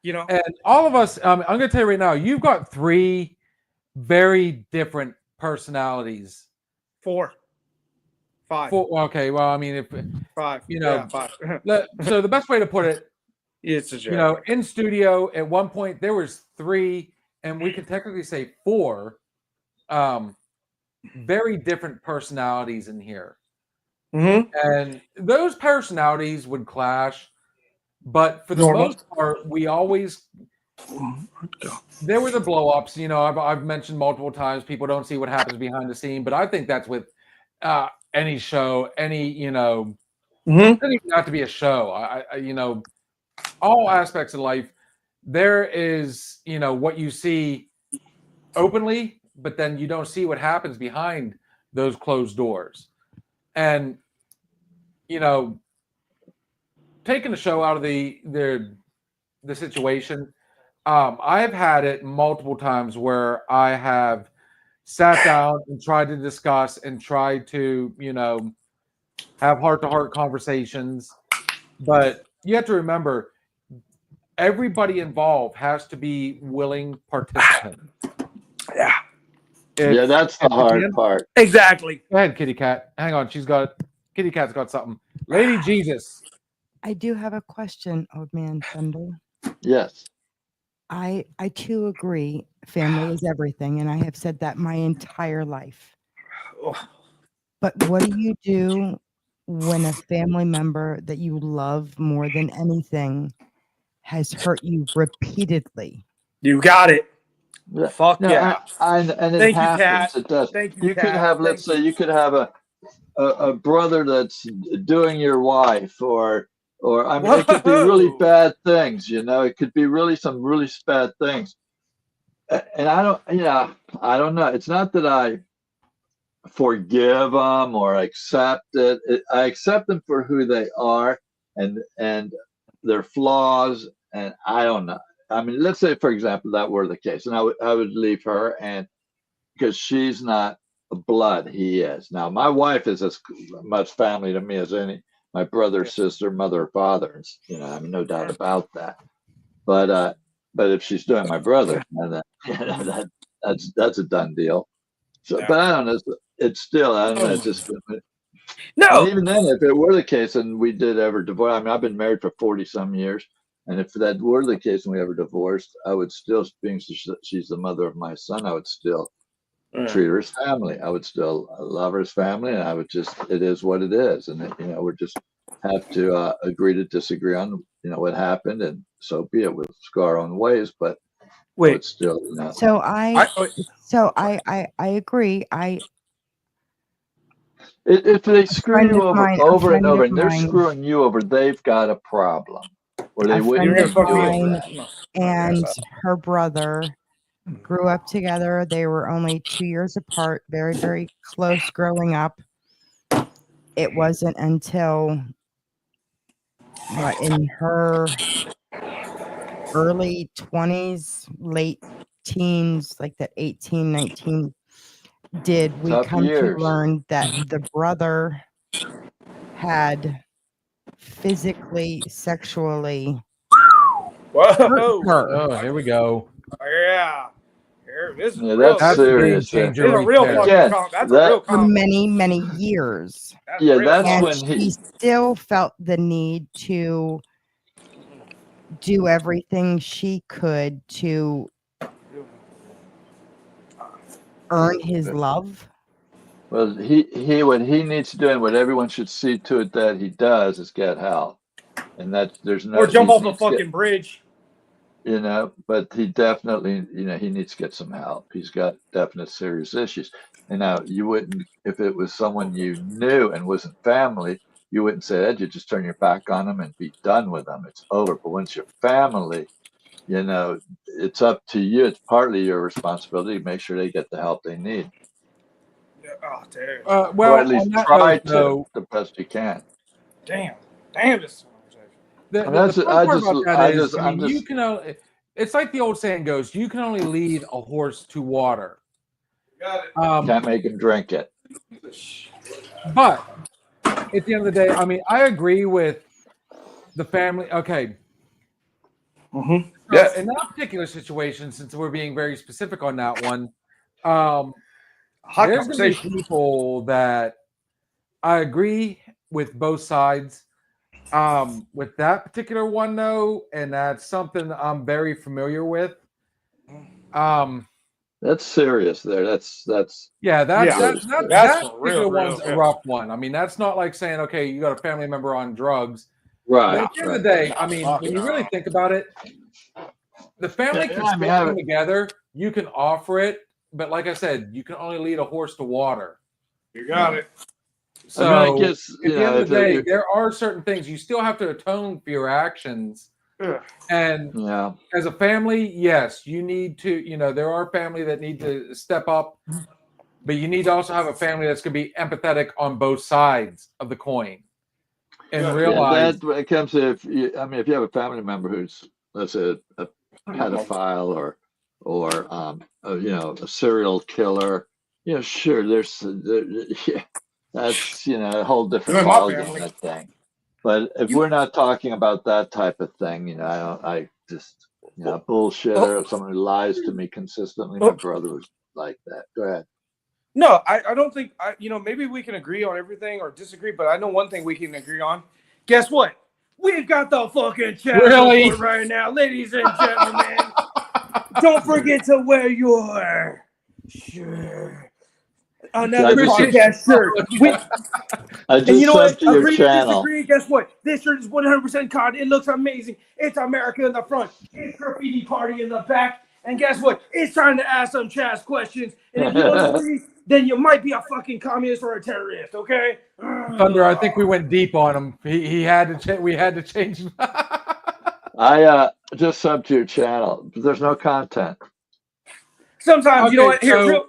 You know. And all of us, I'm going to tell you right now, you've got 3 very different personalities. 4, 5, Okay, well, I mean, if 5. you know, yeah, 5. so the best way to put it, It's a joke. you know, in studio at one point there was 3, and we could technically say 4, very different personalities in here, Mm-hmm. and those personalities would clash. But for the Normal. most part, we always there were the blow-ups. You know, I've mentioned multiple times people don't see what happens behind the scene, but I think that's with any show, any, you know, Mm-hmm. it doesn't even have to be a show. I you know, all aspects of life, there is, you know, what you see openly, but then you don't see what happens behind those closed doors. And, you know, taking the show out of the situation, I've had it multiple times where I have sat down and tried to discuss and tried to, you know, have heart-to-heart conversations. But you have to remember, everybody involved has to be willing participant. Yeah. Yeah, that's the hard part. Exactly. Go ahead, Kitty Cat. Hang on, Kitty Cat's got something. Lady Jesus. I do have a question, Old Man Thunder. Yes. I too agree. Family is everything, and I have said that my entire life. But what do you do when a family member that you love more than anything has hurt you repeatedly? You got it. Yeah. Fuck No, yeah. and it Thank you, happens. Kat. It does. Thank you, You could Kat. have, let's say, you could have a brother that's doing your wife, or I mean, it could be really Whoa. bad things. You know, it could be really some really bad things. And I don't know. It's not that I forgive them or accept it. I accept them for who they are and their flaws. And I don't know. I mean, let's say, for example, that were the case, and I would leave her, and because she's not blood, he is. Now, my wife is as much family to me as any my brother, sister, mother, or father. You know, I mean, no doubt about that. But if she's doing my brother, then that's a done deal. So, Yeah. but I don't know. It's still, I don't know. It's just. No. And even then, if it were the case and we did ever divorce, I mean, I've been married for 40 some years. And if that were the case and we ever divorced, I would still, being she's the mother of my son, I would still treat her as family. I would still love her as family, and I would just, it is what it is. And, you know, we just have to agree to disagree on, you know, what happened, and so be it. We'll go our own ways, but Wait. it's still, you know. So I agree. If they screw friend you of over mine- over a and friend over, of and they're mine- screwing you over, they've got a problem. Or they A wouldn't friend be of doing mine that. and her brother grew up together. They were only 2 years apart, very, very close growing up. It wasn't until in her early 20s, late teens, like that 18, 19, did we Tough come years. to learn that the brother had physically, sexually Whoa. hurt her. Oh, here we go. Yeah. Here, this is Yeah, real. that's That's a game serious. This changer is a right real there. fucking Again, that's that- a real For comment. many, many years. Yeah, real that's And when comment. she he. still felt the need to do everything she could to earn his love. Well, he what he needs to do, and what everyone should see to it that he does, is get help, and that there's no. Or jump he off a needs to get- fucking bridge. You know, but he definitely, you know, he needs to get some help. He's got definite serious issues. You know, you wouldn't, if it was someone you knew and wasn't family, you wouldn't say that. You just turn your back on them and be done with them. It's over. But once you're family, you know, it's up to you. It's partly your responsibility to make sure they get the help they need. Yeah, oh, dude. Well, or at least on that try note, to though, the best you can. Damn, this is the, I mean, the, that's the it. fun part about that is, I I'm mean, you just, can only, it's like the old saying goes, you can only lead a horse to water. got it. can't make them drink it. But at the end of the day, I mean, I agree with the family. Okay. Mm-hmm. So Yes. in that particular situation, since we're being very specific on that one, Hot there's going to be conversation. people that I agree with both sides. With that particular one, though, and that's something I'm very familiar with. That's serious there. That's Yeah, Yeah. that That's for particular real, one's yeah. a rough one. I mean, that's not like saying, okay, you got a family member on drugs. But right. at the end of right. the day, I mean, when you really think about it, the family Yeah, can I mean, still come together. You can offer it, but like I said, you can only lead a horse to water. You got it. So I mean, I guess, at you the know, end of if the day, it- there are certain things you still have to atone for your actions. Ugh. And yeah, as a family, yes, you need to, you know, there are family that need to step up, but you need to also have a family that's going to be empathetic on both sides of the coin and Yeah, realize that when it comes to, if you have a family member who's, let's say, a pedophile or you know, a serial killer, you know, sure, yeah, that's, you know, a whole different You're in my ballgame, family. that thing. But if we're not talking about that type of thing, you know, I just, you know, bullshitter, someone who lies to me consistently. My brother was like that. Go ahead. No, I don't think you know, maybe we can agree on everything or disagree, but I know one thing we can agree on. Guess what? We've got the fucking chat Really? report right now, ladies and gentlemen. Don't forget to wear your shirt. Another Appreciate podcast shirt. I And just you know what? subbed to your Agree to channel. disagree. Guess what? This shirt is 100% cotton. It looks amazing. It's America in the front. It's graffiti party in the back. And guess what? It's time to ask some Chaz questions. And if you don't agree, then you might be a fucking communist or a terrorist. Okay? Thunder. I think we went deep on him. He had to. We had to change. I just subbed to your channel, but there's no content. Sometimes you know what? Here, so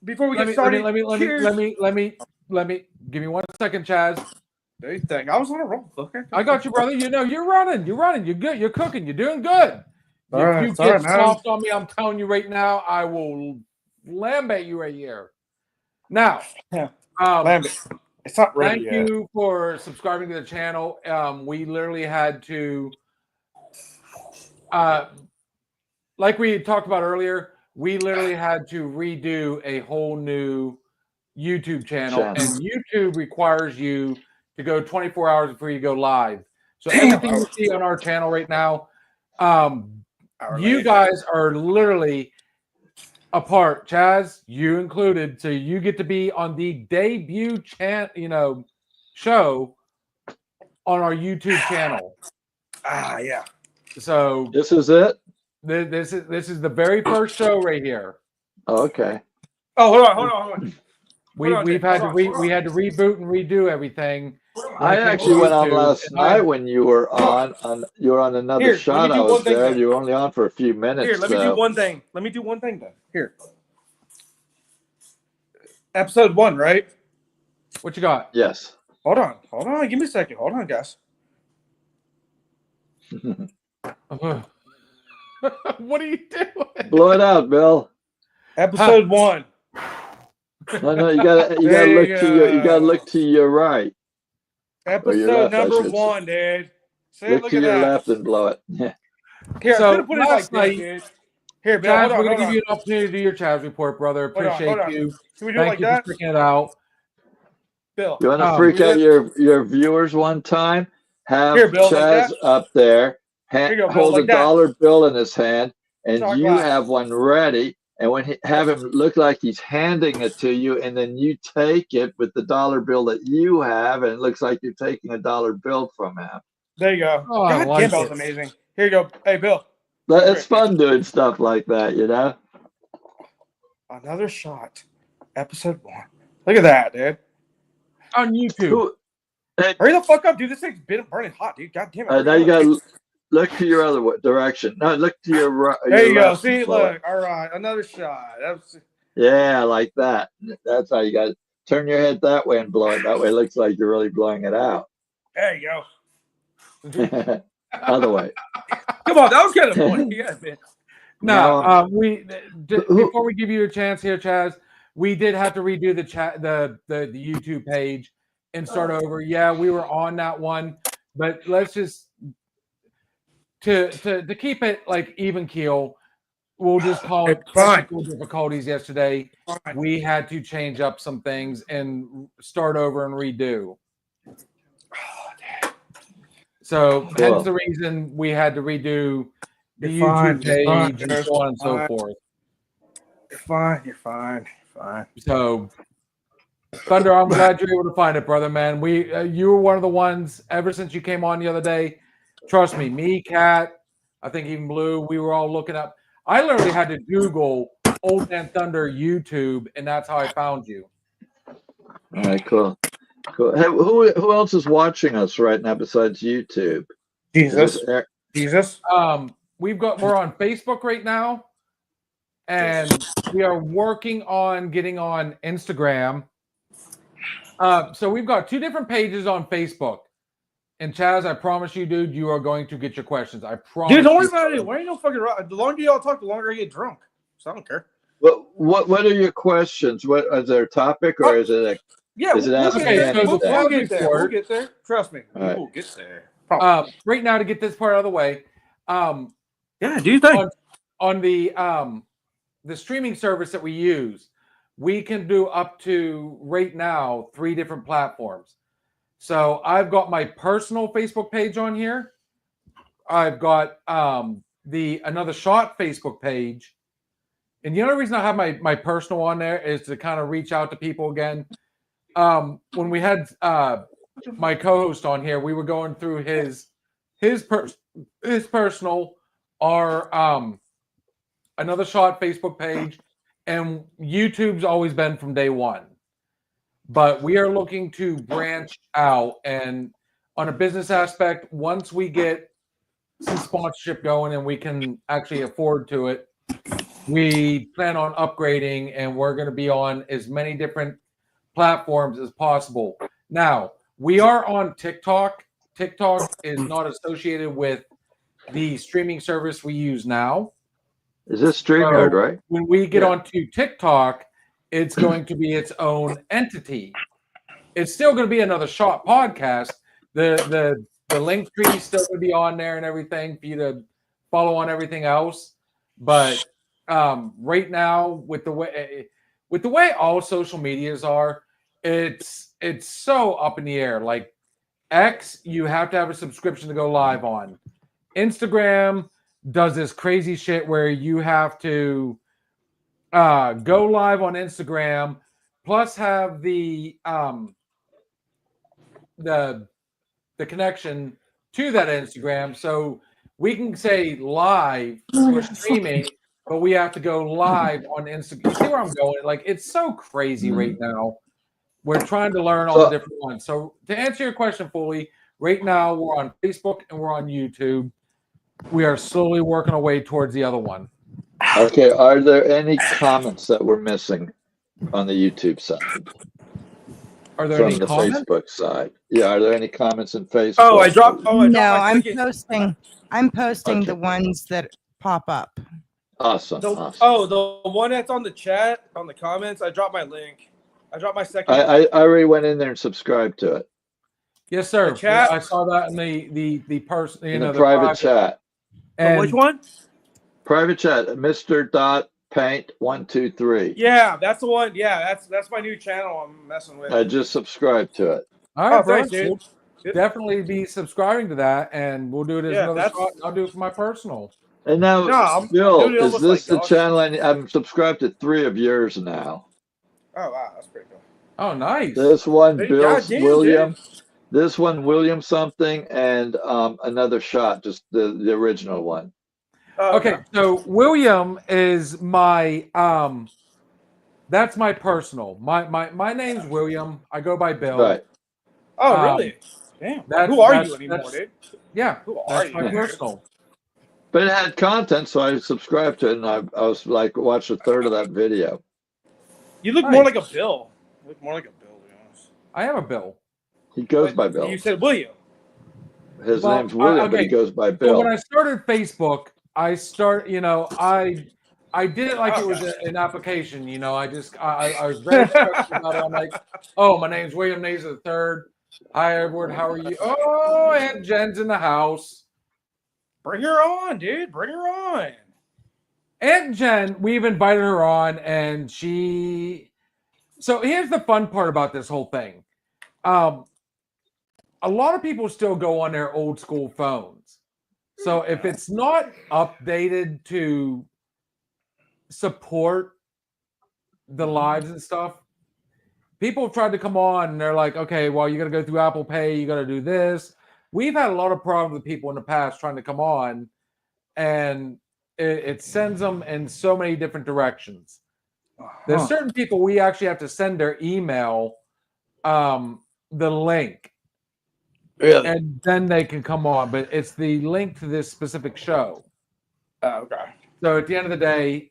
before we get started, let me give me 1 second, Chaz. Do you think I was on a roll? Okay. I got you, brother. You know, you're running. You're good. You're cooking. You're doing good. All If right, you it's all get right, man. soft on me, I'm telling you right now, I will lambate you right here. Now, Yeah. Lambert, it's not ready thank yet. you for subscribing to the channel. We literally had to, like we talked about earlier, we literally had to redo a whole new YouTube channel, and YouTube requires you to go 24 hours before you go live. So everything you see on our channel right now, you guys are literally a part, Chaz, you included. So you get to be on the debut show on our YouTube channel. Yeah. So This is it? this is the very first show right here. Oh, okay. Oh, hold on. We had to reboot and redo everything. I actually went on last night when you were on another Here, shot. let me do I was one thing there. then. You were only on for a few minutes. Here, let me do one thing. Then. Here. Episode 1, right? What you got? Yes. Hold on. Give me a second. Hold on, guys. What are you doing? Blow it out, Bill. Episode 1. No, you gotta look to your right. Episode left, I number should 1, dude. See, Look look to at your that. left and blow it. Yeah. Here, So, I'm gonna put it like last this, night- dude. Here, Bill, Chaz, hold on. we're going to give you an opportunity to do your Chaz report, brother. Hold on, Appreciate you. Can we do it Thank like you that? for sticking it out. Bill. You want to Oh, freak we out did- your viewers one time? Have Here, Bill, like Chaz that? up there, Here you go, Bill, hold like a that. dollar bill in his hand, and Shot you glass. have one ready. And have him look like he's handing it to you, and then you take it with the dollar bill that you have, and it looks like you're taking a dollar bill from him. There you go. Oh, I God like damn, that was it. amazing. Here you go. Hey, Bill. But it's fun doing stuff like that, you know. Another shot Episode 1. Look at that, dude. On YouTube. Who- Hey, Hurry the fuck up, dude. This thing's been burning hot, dude. God damn it. now Hurry you up. gotta look to your other direction. No, look to your right. There you go. left See, and blow it. look. All right, another shot. That's Yeah, like that. That's how you got to turn your head that way and blow it. That way it looks like you're really blowing it out. there you go. Other way. Come on, that was kind of funny. Yeah, man. No, Now, before we give you a chance here, Chaz, we did have to redo the chat, the YouTube page, and start over. Yeah, we were on that one, but let's just to keep it like even keel. We'll just call it Fine. technical difficulties yesterday. Fine. We had to change up some things and start over and redo. So Cool. hence the reason we had to redo the You're fine, YouTube you're fine, page and so on and so fine. forth. You're fine. You're fine. You're fine. So, Thunder, I'm glad you're able to find it, brother, man. You were one of the ones ever since you came on the other day. Trust me, Kat, I think even Blue, we were all looking up. I literally had to Google Old Man Thunder YouTube, and that's how I found you. All right, cool. Cool. Hey, who else is watching us right now besides YouTube? Is Jesus. this Eric? Jesus. We're on Facebook right now, and we are working on getting on Instagram. So we've got 2 different pages on Facebook. And Chaz, I promise you, dude, you are going to get your questions. I promise. Dude, don't worry you. about it. Why ain't no fucking The longer y'all talk, the longer I get drunk. So I don't care. What are your questions? What is there a topic or is it a Yeah, Is it we'll asking get there. anything? We'll We'll get there. get We'll get there. Trust me. All right. We'll get there. Promise. Right now, to get this part out of the way, Yeah, do you think? on the streaming service that we use, we can do up to right now 3 different platforms. So I've got my personal Facebook page on here. I've got the Another Shot Facebook page. And the only reason I have my personal on there is to kind of reach out to people again. When we had my co-host on here, we were going through his personal, our Another Shot Facebook page, and YouTube's always been from day one. But we are looking to branch out, and on a business aspect, once we get some sponsorship going and we can actually afford to it, we plan on upgrading, and we're going to be on as many different platforms as possible. Now, we are on TikTok. TikTok is not associated with the streaming service we use now. Is this StreamYard, right? When we get Yeah. onto TikTok, it's going to be its own entity. It's still going to be Another Shot podcast. The link tree is still going to be on there and everything for you to follow on everything else. But right now, with the way all social medias are, it's so up in the air. Like X, you have to have a subscription to go live on. Instagram does this crazy shit where you have to go live on Instagram, plus have the connection to that Instagram, so we can say live or streaming, but we have to go live on Instagram. See where I'm going? Like, it's so crazy right now. We're trying to learn all the different ones. So to answer your question fully, right now we're on Facebook and we're on YouTube. We are slowly working our way towards the other one. Okay, are there any comments that we're missing on the YouTube side Are there from any the comments? Facebook side? Yeah, are there any comments in Facebook? Oh, I dropped. Oh, I dropped No, my I'm ticket. posting. I'm posting the Okay. ones that pop up. Awesome, The, awesome. Oh, the one that's on the chat, on the comments. I dropped my link. I dropped my second. I already went in there and subscribed to it Yes, sir. The chat? I saw that in the person, in the private chat. And Which one? Private chat, Mr. Dot Paint 123. Yeah, that's the one. Yeah, that's my new channel I'm messing with. I just subscribed to it. All right, Oh, bro. thanks, dude. We'll definitely be subscribing to that, and we'll do it as Yeah, another that's- shot. I'll do it for my personal. And now, No, I'm Bill, doing it is almost this like the Josh. channel? I'm subscribed to 3 of yours now. Oh wow, that's pretty cool. Oh, nice. This one, Hey, Bill goddamn, William. dude. This one, William something, and Another Shot, just the original one. Oh, Okay, so William is my That's my personal. My name's William. I go by Bill. Right. Oh, Um, really? Damn. that's- Who are that's- you anymore, that's- dude? Yeah, Who are that's you? my personal. But it had content, so I subscribed to it, and I was like, watched a third of that video. You look more Nice. like a Bill. You look more like a Bill, to be honest. I am a Bill. He goes by But Bill. You said William. His Well, name's William, but he okay. goes by So Bill. when I started Facebook, I did it like it was an application. I was very structured about it. I'm like, oh, my name's William Nazer the third. Hi, Edward. How are you? Oh, Aunt Jen's in the house. Bring her on, dude. Bring her on. Aunt Jen, we've invited her on, and so here's the fun part about this whole thing. A lot of people still go on their old school phones. So if it's not updated to support the lives and stuff, people have tried to come on and they're like, okay, well, you got to go through Apple Pay, you got to do this. We've had a lot of problems with people in the past trying to come on, and it sends them in so many different directions. There's certain people we actually have to send their email the link, Really? and then they can come on. But it's the link to this specific show. Oh, okay. So at the end of the day,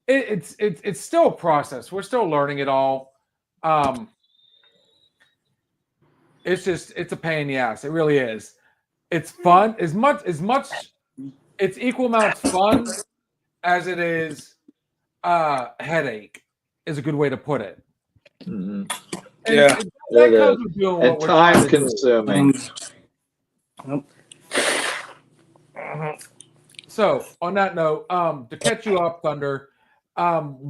it's still a process. We're still learning it all. It's a pain in the ass. It really is. It's fun as much. It's equal amounts fun as it is headache. Is a good way to put it. Mhm. And Yeah. that It comes is. with doing And what we're trying time to do. consuming. So on that note, to catch you up, Thunder,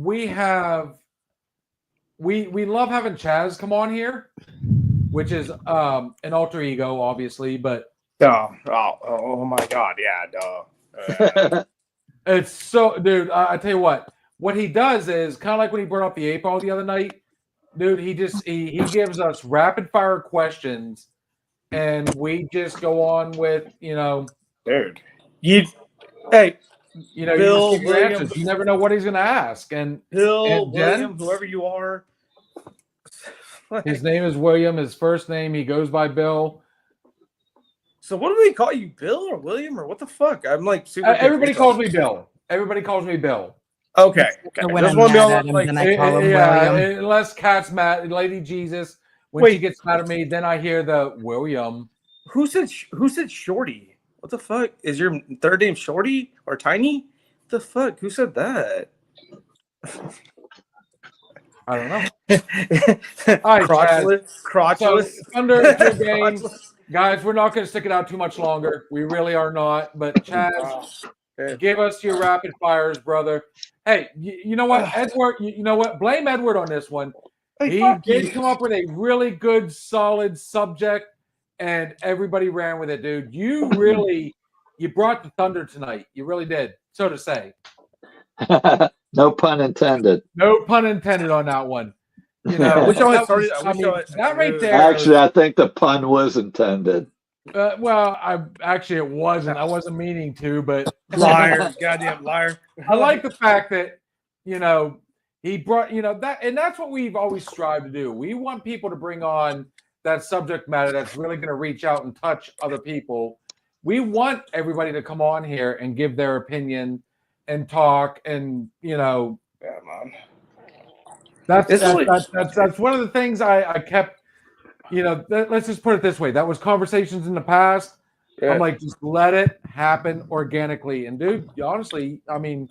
we love having Chaz come on here, which is an alter ego, obviously, but Oh my God. Yeah, duh. it's so, dude. I tell you what he does is kind of like when he brought up the 8-Ball the other night, dude. He gives us rapid fire questions, and we just go on with Dude. you Hey, just Bill, give your William. answers. You never know what he's going to ask, and Bill, And Jen? William, whoever you are. his name is William. His first name, he goes by Bill. So what do they call you, Bill or William or what the fuck? I'm like super. Everybody confused. calls me Bill. Everybody calls me Bill. Okay. So when Just I'm wanna be mad on, at him, like, then I call him Yeah, William. unless Cat's mad, Lady Jesus. When Wait. she gets mad at me, then I hear the William. Who said Shorty? What the fuck? Is your third name Shorty or Tiny? What the fuck? Who said that? I don't know. All right, Crotchless. So, Crotchless. Thunder, it's your game. Crotchless. Guys, we're not going to stick it out too much longer. We really are not. But Chaz, give us your rapid fires, brother. Hey, you know what, Edward? You know what? Blame Edward on this one. Hey, He fuck did you. come up with a really good, solid subject, and everybody ran with it, dude. You brought the thunder tonight. You really did, so to say. No pun intended. No pun intended on that one. I wish I had started. That right there. Actually, I think the pun was intended. It wasn't. I wasn't meaning to, but Liar, goddamn liar. I like the fact that he brought that, and that's what we've always strived to do. We want people to bring on that subject matter that's really going to reach out and touch other people. We want everybody to come on here and give their opinion and talk, and Yeah, man. that's one of the things I kept. Let's just put it this way: that was conversations in the past. Yeah. I'm like, just let it happen organically. And dude, honestly, I mean,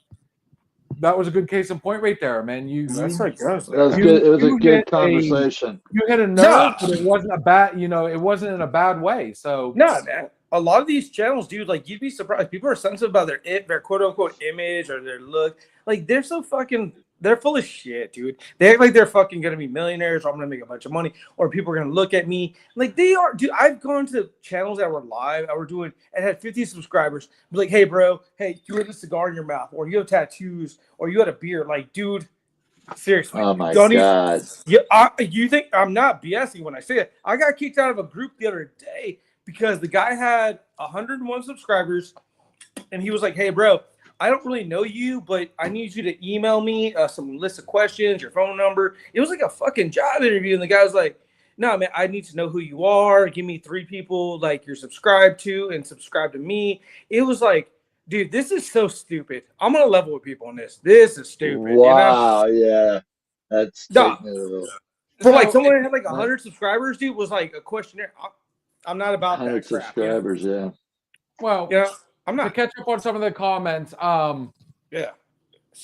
that was a good case in point right there, man. That's like gross. That was You- good. It was a you good get conversation. you hit a nerve, Yeah. but it wasn't a bad. It wasn't in a bad way. So No, man. A lot of these channels, dude, like you'd be surprised. People are sensitive about their quote unquote image or their look. Like they're so fucking, they're full of shit, dude. They act like they're fucking gonna be millionaires or I'm gonna make a bunch of money or people are gonna look at me. Like they are, dude. I've gone to channels that were live, that were doing and had 50 subscribers. Be like, hey, bro, hey, you had a cigar in your mouth, or you have tattoos, or you had a beard. Like, dude, seriously. Oh my don't even- God. You think I'm not BSing when I say it? I got kicked out of a group the other day because the guy had 101 subscribers, and he was like, "Hey, bro, I don't really know you, but I need you to email me some list of questions, your phone number. It was like a fucking job interview. And the guy was like, no, man, I need to know who you are. Give me 3 people like you're subscribed to and subscribe to me. It was like, dude, this is so stupid. I'm going to level with people on this. This is stupid. Wow, yeah. That's No. taking it a little For like So, someone that had like 100 subscribers, dude, was like a questionnaire. I'm not about 100 that crap. subscribers, yeah. well, You know, I'm to not. catch up on some of the comments, Yeah.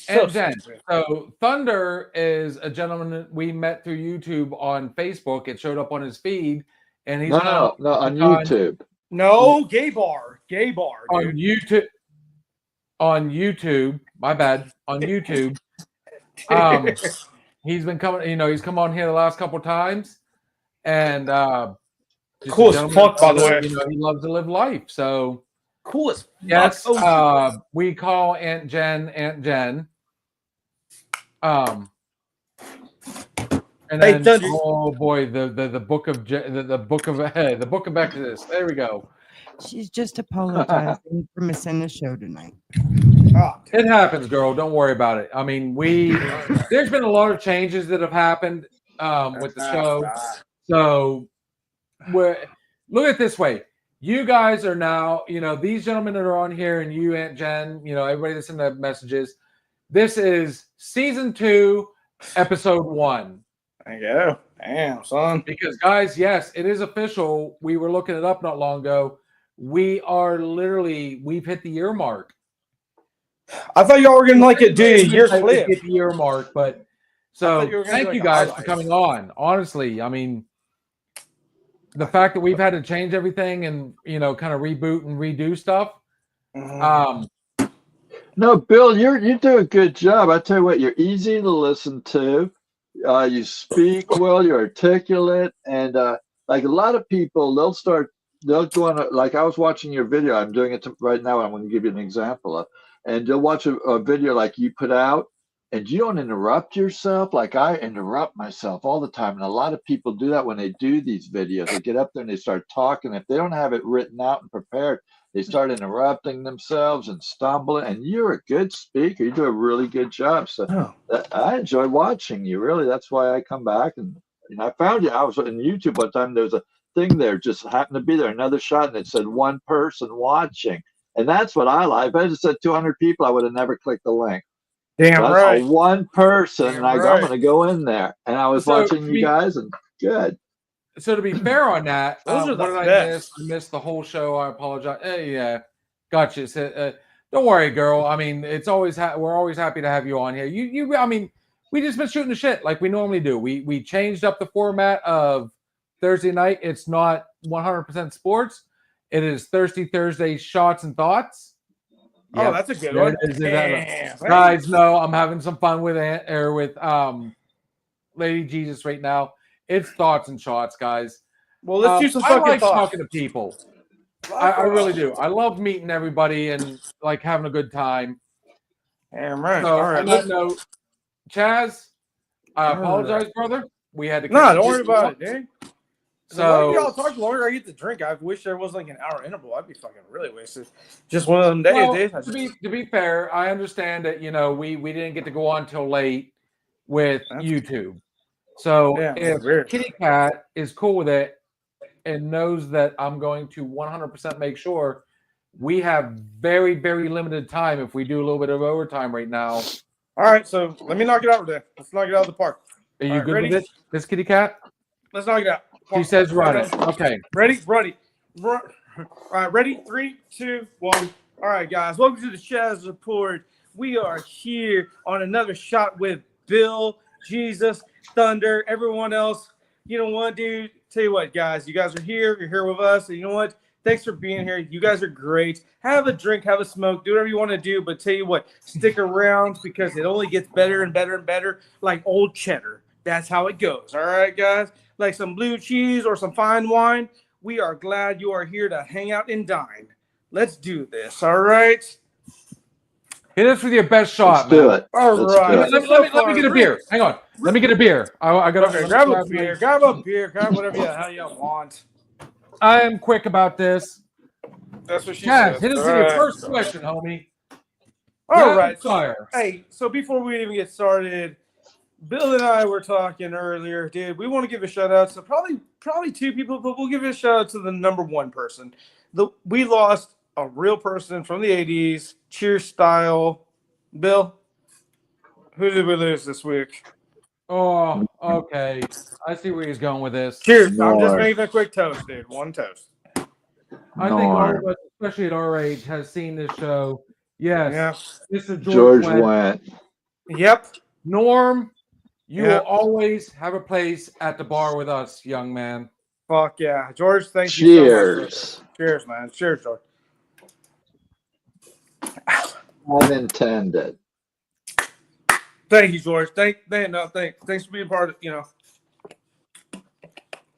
and Jen, so Thunder is a gentleman that we met through YouTube on Facebook. It showed up on his feed, and he's No, on YouTube. No, gay bar, dude. on YouTube. On YouTube, my bad. On YouTube, he's been coming. You know, he's come on here the last couple times, and just Cool a as gentleman, fuck, by the way. You know, he loves to live life. So Cool as yes, fuck. we call Aunt Jen. And Hey, then, Thunder. oh boy, the book of the book of Exodus. There we go. She's just apologizing for missing the show tonight. It happens, girl. Don't worry about it. I mean, there's been a lot of changes that have happened with the show. So look at it this way. You guys are now, you know, these gentlemen that are on here and you, Aunt Jen, you know, everybody that's in the messages. This is season 2, episode 1. There you go. Damn, son. Because guys, yes, it is official. We were looking it up not long ago. We've hit the year mark. I thought y'all were gonna like it, dude. Your Hit clip. the year mark, but I so thought you were gonna thank do, you like, a guys for highlight. coming on. Honestly, I mean, the fact that we've had to change everything and you know, kind of reboot and redo stuff. Mhm. No, Bill, you do a good job. I tell you what, you're easy to listen to. You speak well, you're articulate, and like a lot of people, they'll go on. Like I was watching your video. I'm doing it right now. I'm going to give you an example of, and they'll watch a video like you put out, and you don't interrupt yourself. Like I interrupt myself all the time, and a lot of people do that when they do these videos. They get up there and they start talking. If they don't have it written out and prepared, they start interrupting themselves and stumbling. And you're a good speaker. You do a really good job. So I enjoy watching you. Really, that's why I come back. And I found you. I was on YouTube one time. There was a thing there, just happened to be there. Another shot, and it said 1 person watching. And that's what I like. If I just said 200 people, I would have never clicked the link. Damn That's right. 1 person, Damn and I go, right. I'm going to go in there. And I was So, watching you guys, and good. So to be fair on that, Those are what the did I best. miss? I missed the whole show. I apologize. Yeah, gotcha. So, don't worry, girl. I mean, it's always we're always happy to have you on here. You. I mean, we just been shooting the shit like we normally do. We changed up the format of Thursday night. It's not 100% sports. It is Thirsty Thursday shots and thoughts. Oh, Yep. that's a good There one. it is. Damn. Guys, no, I'm having some fun with Lady Jesus right now. It's thoughts and shots, guys. Well, let's do some I fucking like thoughts. talking to people. I really do. I love meeting everybody and like having a good time. Damn right. So All right. on that note, Chaz, I apologize, brother. We had to. No, don't worry about it, dude. So So y'all talk longer. I get to drink. I wish there was like an hour interval. I'd be fucking really wasted. Just one of them days, well, dude. to be fair, I understand that we didn't get to go on till late with That's- YouTube. So Yeah, if weird. Kitty Cat is cool with it and knows that I'm going to 100% make sure we have very, very limited time if we do a little bit of overtime right now. All right, so let me knock it out there. Let's knock it out of the park. Are you All right, good ready? with it, Miss Kitty Cat? Let's knock it out. She says run it. Okay. Ready? All right, ready? 3, 2, 1. All right, guys. Welcome to the Chaz Report. We are here on another shot with Bill, Jesus, Thunder, everyone else. You know what, dude? Tell you what, guys. You guys are here. You're here with us. And you know what? Thanks for being here. You guys are great. Have a drink, have a smoke, do whatever you want to do. But tell you what, stick around because it only gets better and better and better, like old cheddar. That's how it goes. All right, guys? Like some blue cheese or some fine wine. We are glad you are here to hang out and dine. Let's do this. All right? Hit us with your best shot, Let's do man. it. All Let's right. do it. Let me get a beer. Hang on. Let me get a beer. I got Okay, grab a beer. Grab a beer. Grab whatever the hell you want. I am quick about this. That's what she Chaz, said. hit us with your first question, homie. All right. So, Fire. hey, so before we even get started, Bill and I were talking earlier, dude. We want to give a shout out to probably two people, but we'll give a shout out to the number one person. We lost a real person from the '80s, Cheers style. Bill, who did we lose this week? Oh, okay. I see where he's going with this. Cheers. I'm just Norm. making a quick toast, dude. One toast. I think all Norm. of us, especially at our age, has seen this show. Yes, Yeah. Mr. George Wendt. went. Yep. Norm, you Yeah. will always have a place at the bar with us, young man. Fuck yeah. George, thank you so much. Cheers. Cheers, man. Cheers, George. Unintended. Thank you, George. Thanks for being part of,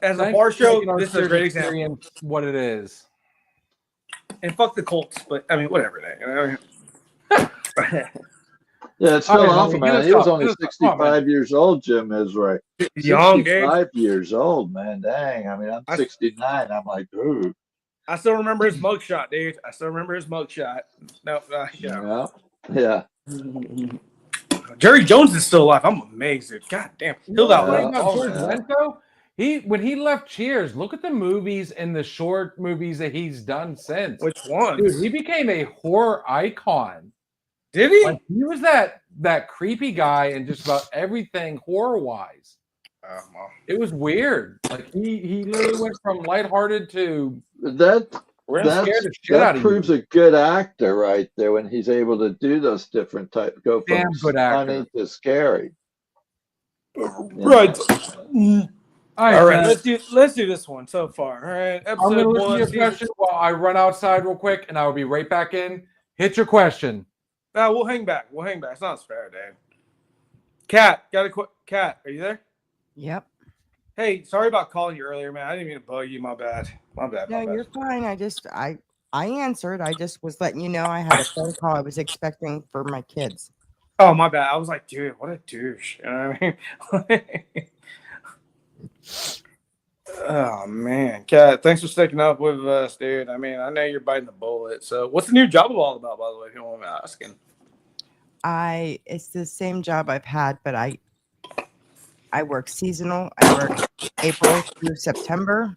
as a Thanks bar for show, making our this is a great Steelers example. experience what it is. And fuck the Colts, but I mean, whatever. Yeah, it's All still right, awful, homie, man. get He was us up, only get us up. Come on, man. 65 years old, Jim is right. Young, dude. 65 years old, man. Dang. I mean, I'm I- 69. I'm like, ooh. I still remember his mugshot, dude. I still remember his mugshot. No, Yeah. Yeah. Jerry Jones is still alive. I'm amazed, dude. God damn. He'll Yeah. outlive About all George that. Wendt, though, when he left Cheers, look at the movies and the short movies that he's done since. Which one? Dude, he became a horror icon. Did he? Like he was that creepy guy in just about everything horror wise. Oh, well. It was weird. Like he literally went from lighthearted to That scared the shit out that of proves you. a good actor right there when he's able to do those different type go from Damn good actor. funny to scary. Right. All All right, man. let's do this one so far. All right, I'm gonna episode listen to one. your Season... question while I run outside real quick, and I will be right back in. Hit your question. No, we'll hang back. It's not fair, Dave. Kat, Kat, are you there? Yep. Hey, sorry about calling you earlier, man. I didn't mean to bug you. My bad. No, My bad. you're fine. I answered. I just was letting you know I had a phone call I was expecting for my kids. Oh, my bad. I was like, dude, what a douche. You know what I mean? Oh, man. Kat, thanks for sticking up with us, dude. I mean, I know you're biting the bullet. So what's the new job all about, by the way, if you don't mind me asking? It's the same job I've had, but I work seasonal. I work April through September.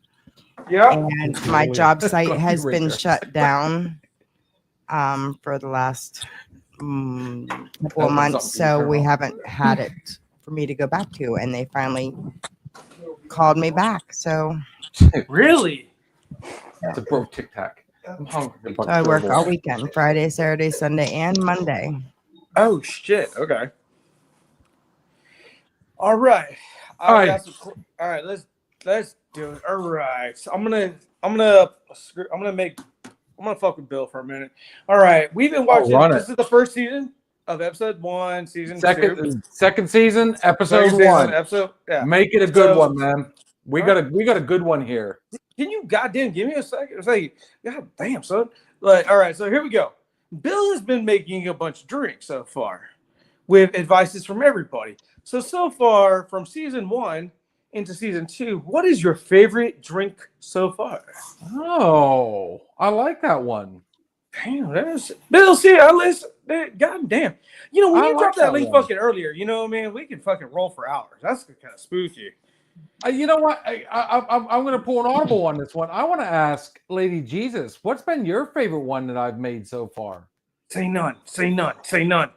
Yeah. And my Weird. job site Fucking has been weird. shut down for the last couple of That's months, something so to we turn on. haven't had it for me to go back to, and they finally called me back. So Really? It's a broke tic tac. I'm hungry. So I work all weekend, Friday, Saturday, Sunday, and Monday. Oh, shit. Okay. All right. All right. All right. Let's do it. All right. So I'm gonna fuck with Bill for a minute. All right. We've been watching. run This is the first season of episode 1, season 2. Second season, episode Second season, 1. episode. Yeah. Make it a good So- one, man. We got a good one here. Can you goddamn give me a second? Say, God damn, son. Like, all right, so here we go. Bill has been making a bunch of drinks so far with advices from everybody. So far from season 1 into season 2, what is your favorite drink so far? Oh, I like that one. Damn, that's Bill. See, I listen. God damn. You know, when I you like dropped that that link one. fucking earlier, you know, man, we could fucking roll for hours. That's kind of spooky. You know what? I'm going to pull an audible on this one. I want to ask Lady Jesus, what's been your favorite one that I've made so far? Say none. Say none. Say none.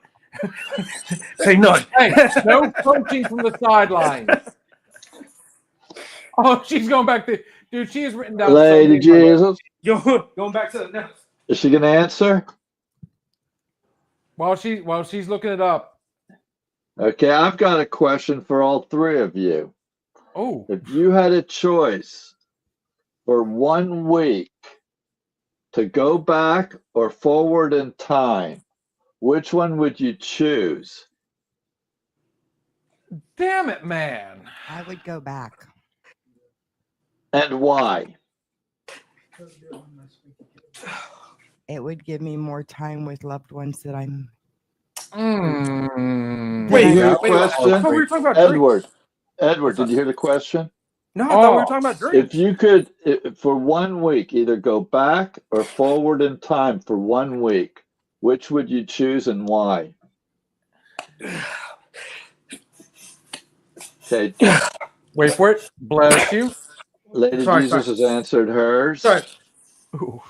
Say none. Hey, no coaching from the sidelines. Oh, she's going back to, dude, she has written down. Lady something. Jesus. Going back to the next. Is she going to answer? While she's looking it up. Okay, I've got a question for all three of you. Oh, If you had a choice for 1 week to go back or forward in time, which one would you choose? damn it, man. I would go back. And why? It would give me more time with loved ones that I'm. Wait, Did you hear the wait, question? I thought we were talking about Edward, drinks. Edward, did you hear the question? No, I thought we were Oh, talking about If drinks. you could, for 1 week, either go back or forward in time for 1 week, Which would you choose and why? Okay, Wait for it. Bless you. Lady Sorry, Jesus sorry. has answered hers. Sorry. Ooh.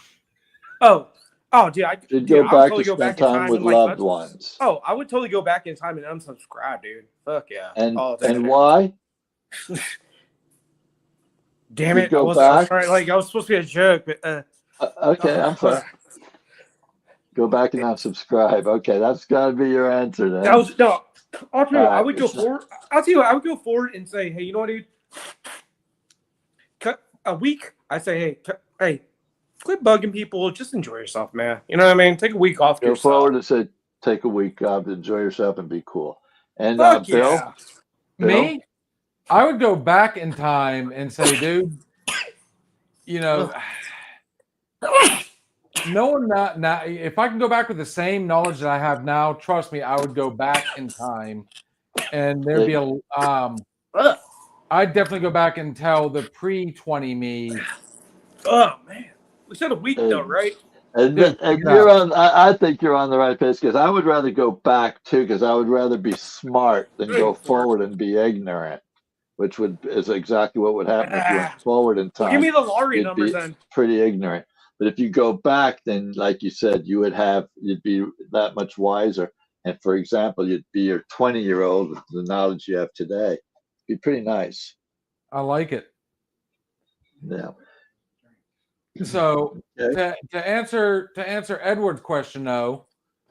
Oh, dude, Should dude, go I would back totally to go back spend in time time with and like. loved ones. Oh, I would totally go back in time and unsubscribe, dude. Fuck yeah. And all day. why? Damn You'd it! go I was back? trying, like I was supposed to be a joke, but Okay, I'm sorry. Go back and unsubscribe. Okay, that's got to be your answer then. that was no. I'll tell you, I would go It's not- forward. I'll tell you, what, I would go forward and say, hey, you know what, dude? Cut a week. I say, hey, quit bugging people. Just enjoy yourself, man. You know what I mean? Take a week off. To Go yourself. forward and say, take a week off, enjoy yourself, and be cool. And Fuck Bill, yeah. Me? I would go back in time and say, dude, you know, knowing that now, if I can go back with the same knowledge that I have now, trust me, I would go back in time, and there'd be I'd definitely go back and tell the pre-20 me. Oh man, we said a week though, right? and, Dude, and yeah. you're on. I think you're on the right pace because I would rather go back too because I would rather be smart than go forward and be ignorant, which is exactly what would happen if you went forward in time. Well, give me the lottery you'd numbers be then. pretty ignorant. But if you go back, then like you said, you'd be that much wiser. And for example, you'd be your 20-year-old with the knowledge you have today. Be pretty nice. I like it. Yeah. So Okay. to answer Edward's question though,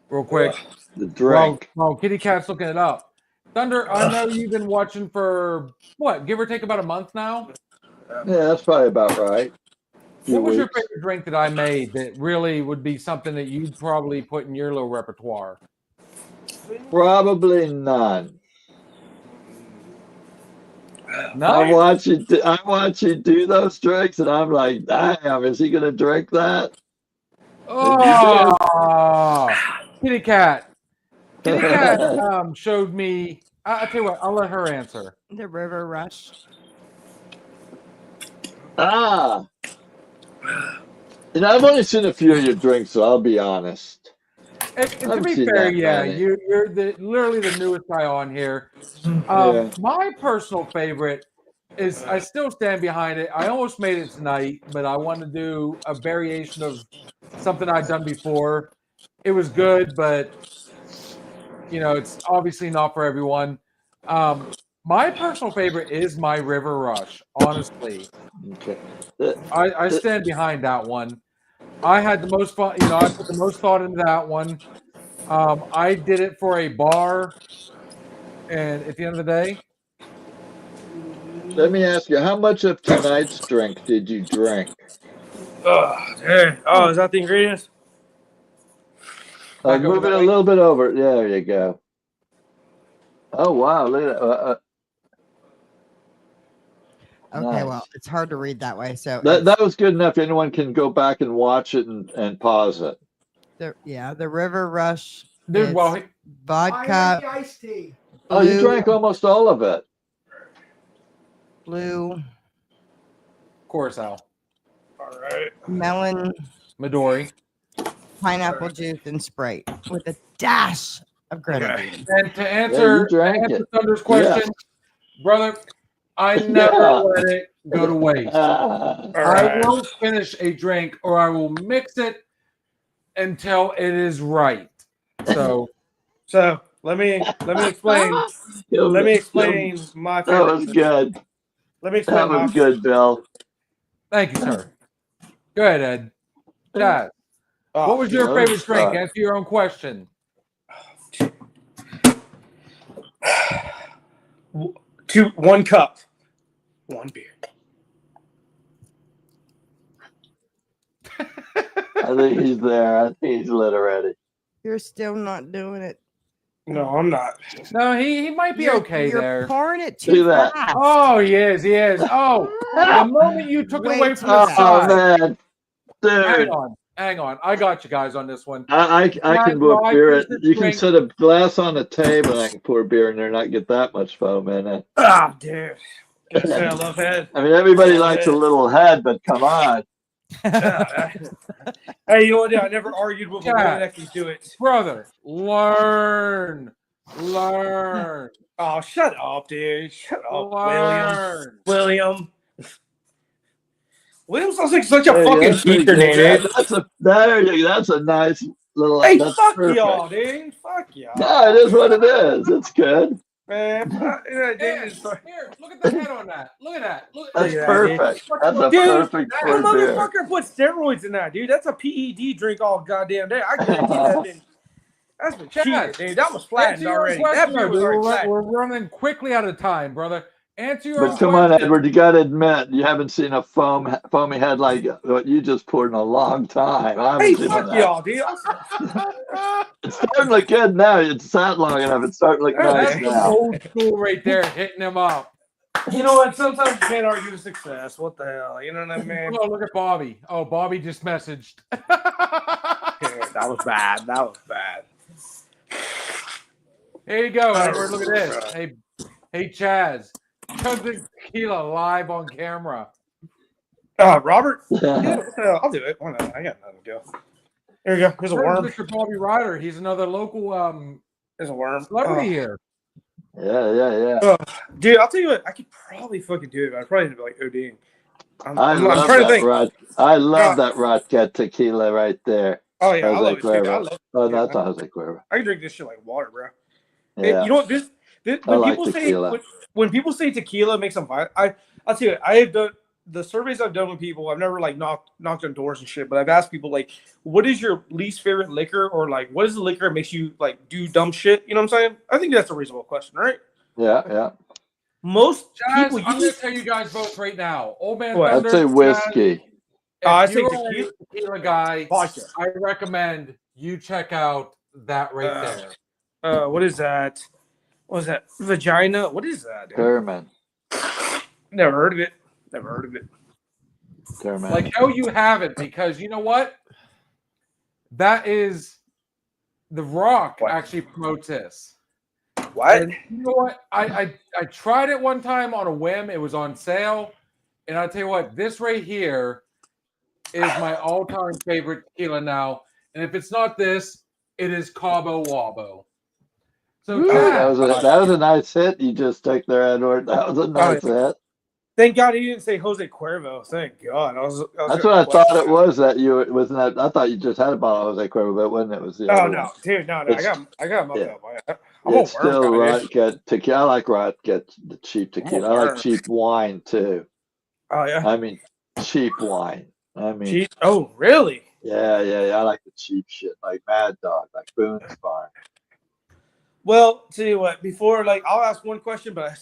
real quick. The drink. Well, Kitty Cat's looking it up. Thunder, I know you've been watching for what, give or take about a month now. Yeah, that's probably about right. What was your favorite drink that I made that really would be something that you'd probably put in your little repertoire? Probably none. I watch you do those drinks, and I'm like, damn, is he gonna drink that? Oh, Kitty Cat. Kitty Cat showed me. I'll tell you what. I'll let her answer. The River Rush. Ah. And I've only seen a few of your drinks, so I'll be honest. And to be fair, yeah, you're literally the newest guy on here. Yeah. My personal favorite is, I still stand behind it. I almost made it tonight, but I want to do a variation of something I'd done before. It was good, but you know, it's obviously not for everyone. My personal favorite is my River Rush, honestly. Okay. I stand behind that one. I had the most fun, you know, I put the most thought into that one. I did it for a bar, and at the end of the day, Let me ask you, how much of tonight's drink did you drink? Oh, is that the ingredients? Move it a little bit over. There you go. Oh wow! Look at that. Okay, Nice. well, it's hard to read that way. So That was good enough. Anyone can go back and watch it and pause it. the River Rush. dude, is well, vodka, iced tea. Oh, you Blue. drank almost all of it. blue, of course, Al All right. melon, Midori, pineapple juice, and Sprite with a dash of grenadine. and to answer, drank it. Thunder's question, brother, I never Yeah. let it go to waste. All I right. won't finish a drink, or I will mix it until it is right. So So let me explain. Let me explain my That was favorite. good. Let me explain That my was good, Bill. thank you, sir. Go ahead, Ed. Dad, what was your yeah, favorite drink? sorry. Answer your own question. One cup, one beer. I think he's there. I think he's lit already. You're still not doing it. No, I'm not. No, he might be okay you're there. pouring it Do too that. fast. Oh, he is. Oh, the moment you took it away from the Oh side. man, dude. Hang on. I got you guys on this one. I can Well, pour I beer. finished this You can drink. set a glass on the table and I can pour beer in there and not get that much foam in it. Ah, dude. Gotta say I love head. I mean, everybody likes a little head, but come on. Hey, you know what? I never argued with a woman that can do it. Brother, learn. Oh, shut up, dude. Shut up, Learn. William. William sounds like such a Hey, fucking that's pretty teacher good. name, dude. That's a nice little. Hey, that's fuck perfect. y'all, dude. Fuck y'all. Yeah, it is what it is. It's good. Man, Here, dude, here, look at the head on that. Look at that. Look That's Yeah, perfect. That's a Dude, perfect that for beer. motherfucker put steroids in that, dude. That's a PED drink all goddamn day. I guarantee that's been cheated, dude. That was flattened Answer your already. question, That beer was dude. already flattened. We're running quickly out of time, brother. Answer your But own come on, question. Edward, you got to admit you haven't seen a foamy head like what you just poured in a long time. I haven't Hey, seen fuck that. y'all, dude. It's starting to look good now. It's sat long enough. It's starting to look nice That's now. old school right there, hitting him up. You know what? Sometimes you can't argue with success. What the hell? You know what I mean? Oh, look at Bobby. Oh, Bobby just messaged. That was bad. That was bad. Here you go, Edward. Look at this. Hey, Chaz. Chug the tequila live on camera. Robert? Yeah, what the hell? I'll do it. Why not? I got nothing to go. Here we go. Here's a worm. Mr. Bobby Ryder. He's another local There's a worm. celebrity here. Yeah. Dude, I'll tell you what. I could probably fucking do it, but I'd probably end up like ODing. I love trying to that think. I love that Rotcat tequila right there. Oh, yeah. I Jose love it, too. I Cuervo. love it. Oh, that's not Jose Cuervo. I can drink this shit like water, bro. Hey, Yeah. you know what? This I when like people tequila. say when people say tequila makes them violent, I'll tell you, I have done the surveys I've done with people. I've never like knocked on doors and shit, but I've asked people like, what is your least favorite liquor, or like what is the liquor that makes you like do dumb shit? You know what I'm saying? I think that's a reasonable question, right? Yeah. Most Chaz, people, I'm going to tell you guys both right now. Old Man What? I'd Thunder, say Chaz, whiskey. if I say you're tequila. a tequila guy, Vodka. I recommend you check out that right there. What is that? What is that? Vagina? What is that? Dude? Kerman. Never heard of it. Kerman. Like how you have it, because you know what? That is The Rock What? actually promotes this. What? And you know what? I tried it one time on a whim. It was on sale. And I'll tell you what, this right here is my all-time favorite tequila now. And if it's not this, it is Cabo Wabo. So Oh, Chaz, that was a nice hit. You just took there, Edward. That was a nice hit. Thank God he didn't say Jose Cuervo. Thank God. That's what I thought it was. That you wasn't that. I thought you just had a bottle of Jose Cuervo, but wasn't it? Was the Oh other no, one. dude, no. I got him up yeah. there. I'm a It's still worm guy. Rotcat tequila. I like Rotcat, the cheap tequila. I like worm. cheap wine too. Oh yeah. I mean, cheap wine. I mean, Cheap. Oh really? yeah. I like the cheap shit, like Mad Dog, like Boone's Farm. Well, tell you what. Before, like, I'll ask one question, but I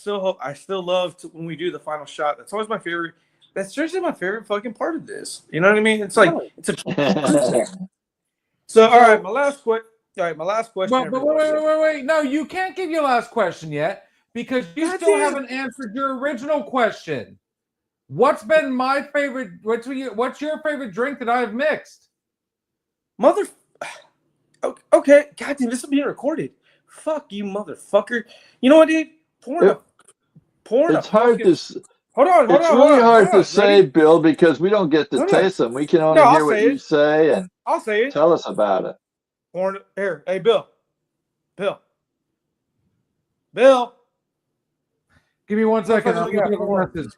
still love when we do the final shot. That's always my favorite. That's seriously my favorite fucking part of this. You know what I mean? It's like it's a. So all right, my last question. but wait. No, you can't give your last question yet because you God still damn. haven't answered your original question. What's been my favorite? What's your favorite drink that I've mixed? Mother. Okay, goddamn, this is being recorded. Fuck you, motherfucker. You know what, dude? It's hard to. Hold on. It's really hard to say, Ready? Bill, because we don't get to No. taste them. We can only No, hear I'll what say you it. say and I'll say it. tell us about it. Porn here. Hey, Bill. Bill. Give me 1 second. Motherfucker, I'm looking at looking at the porn. message.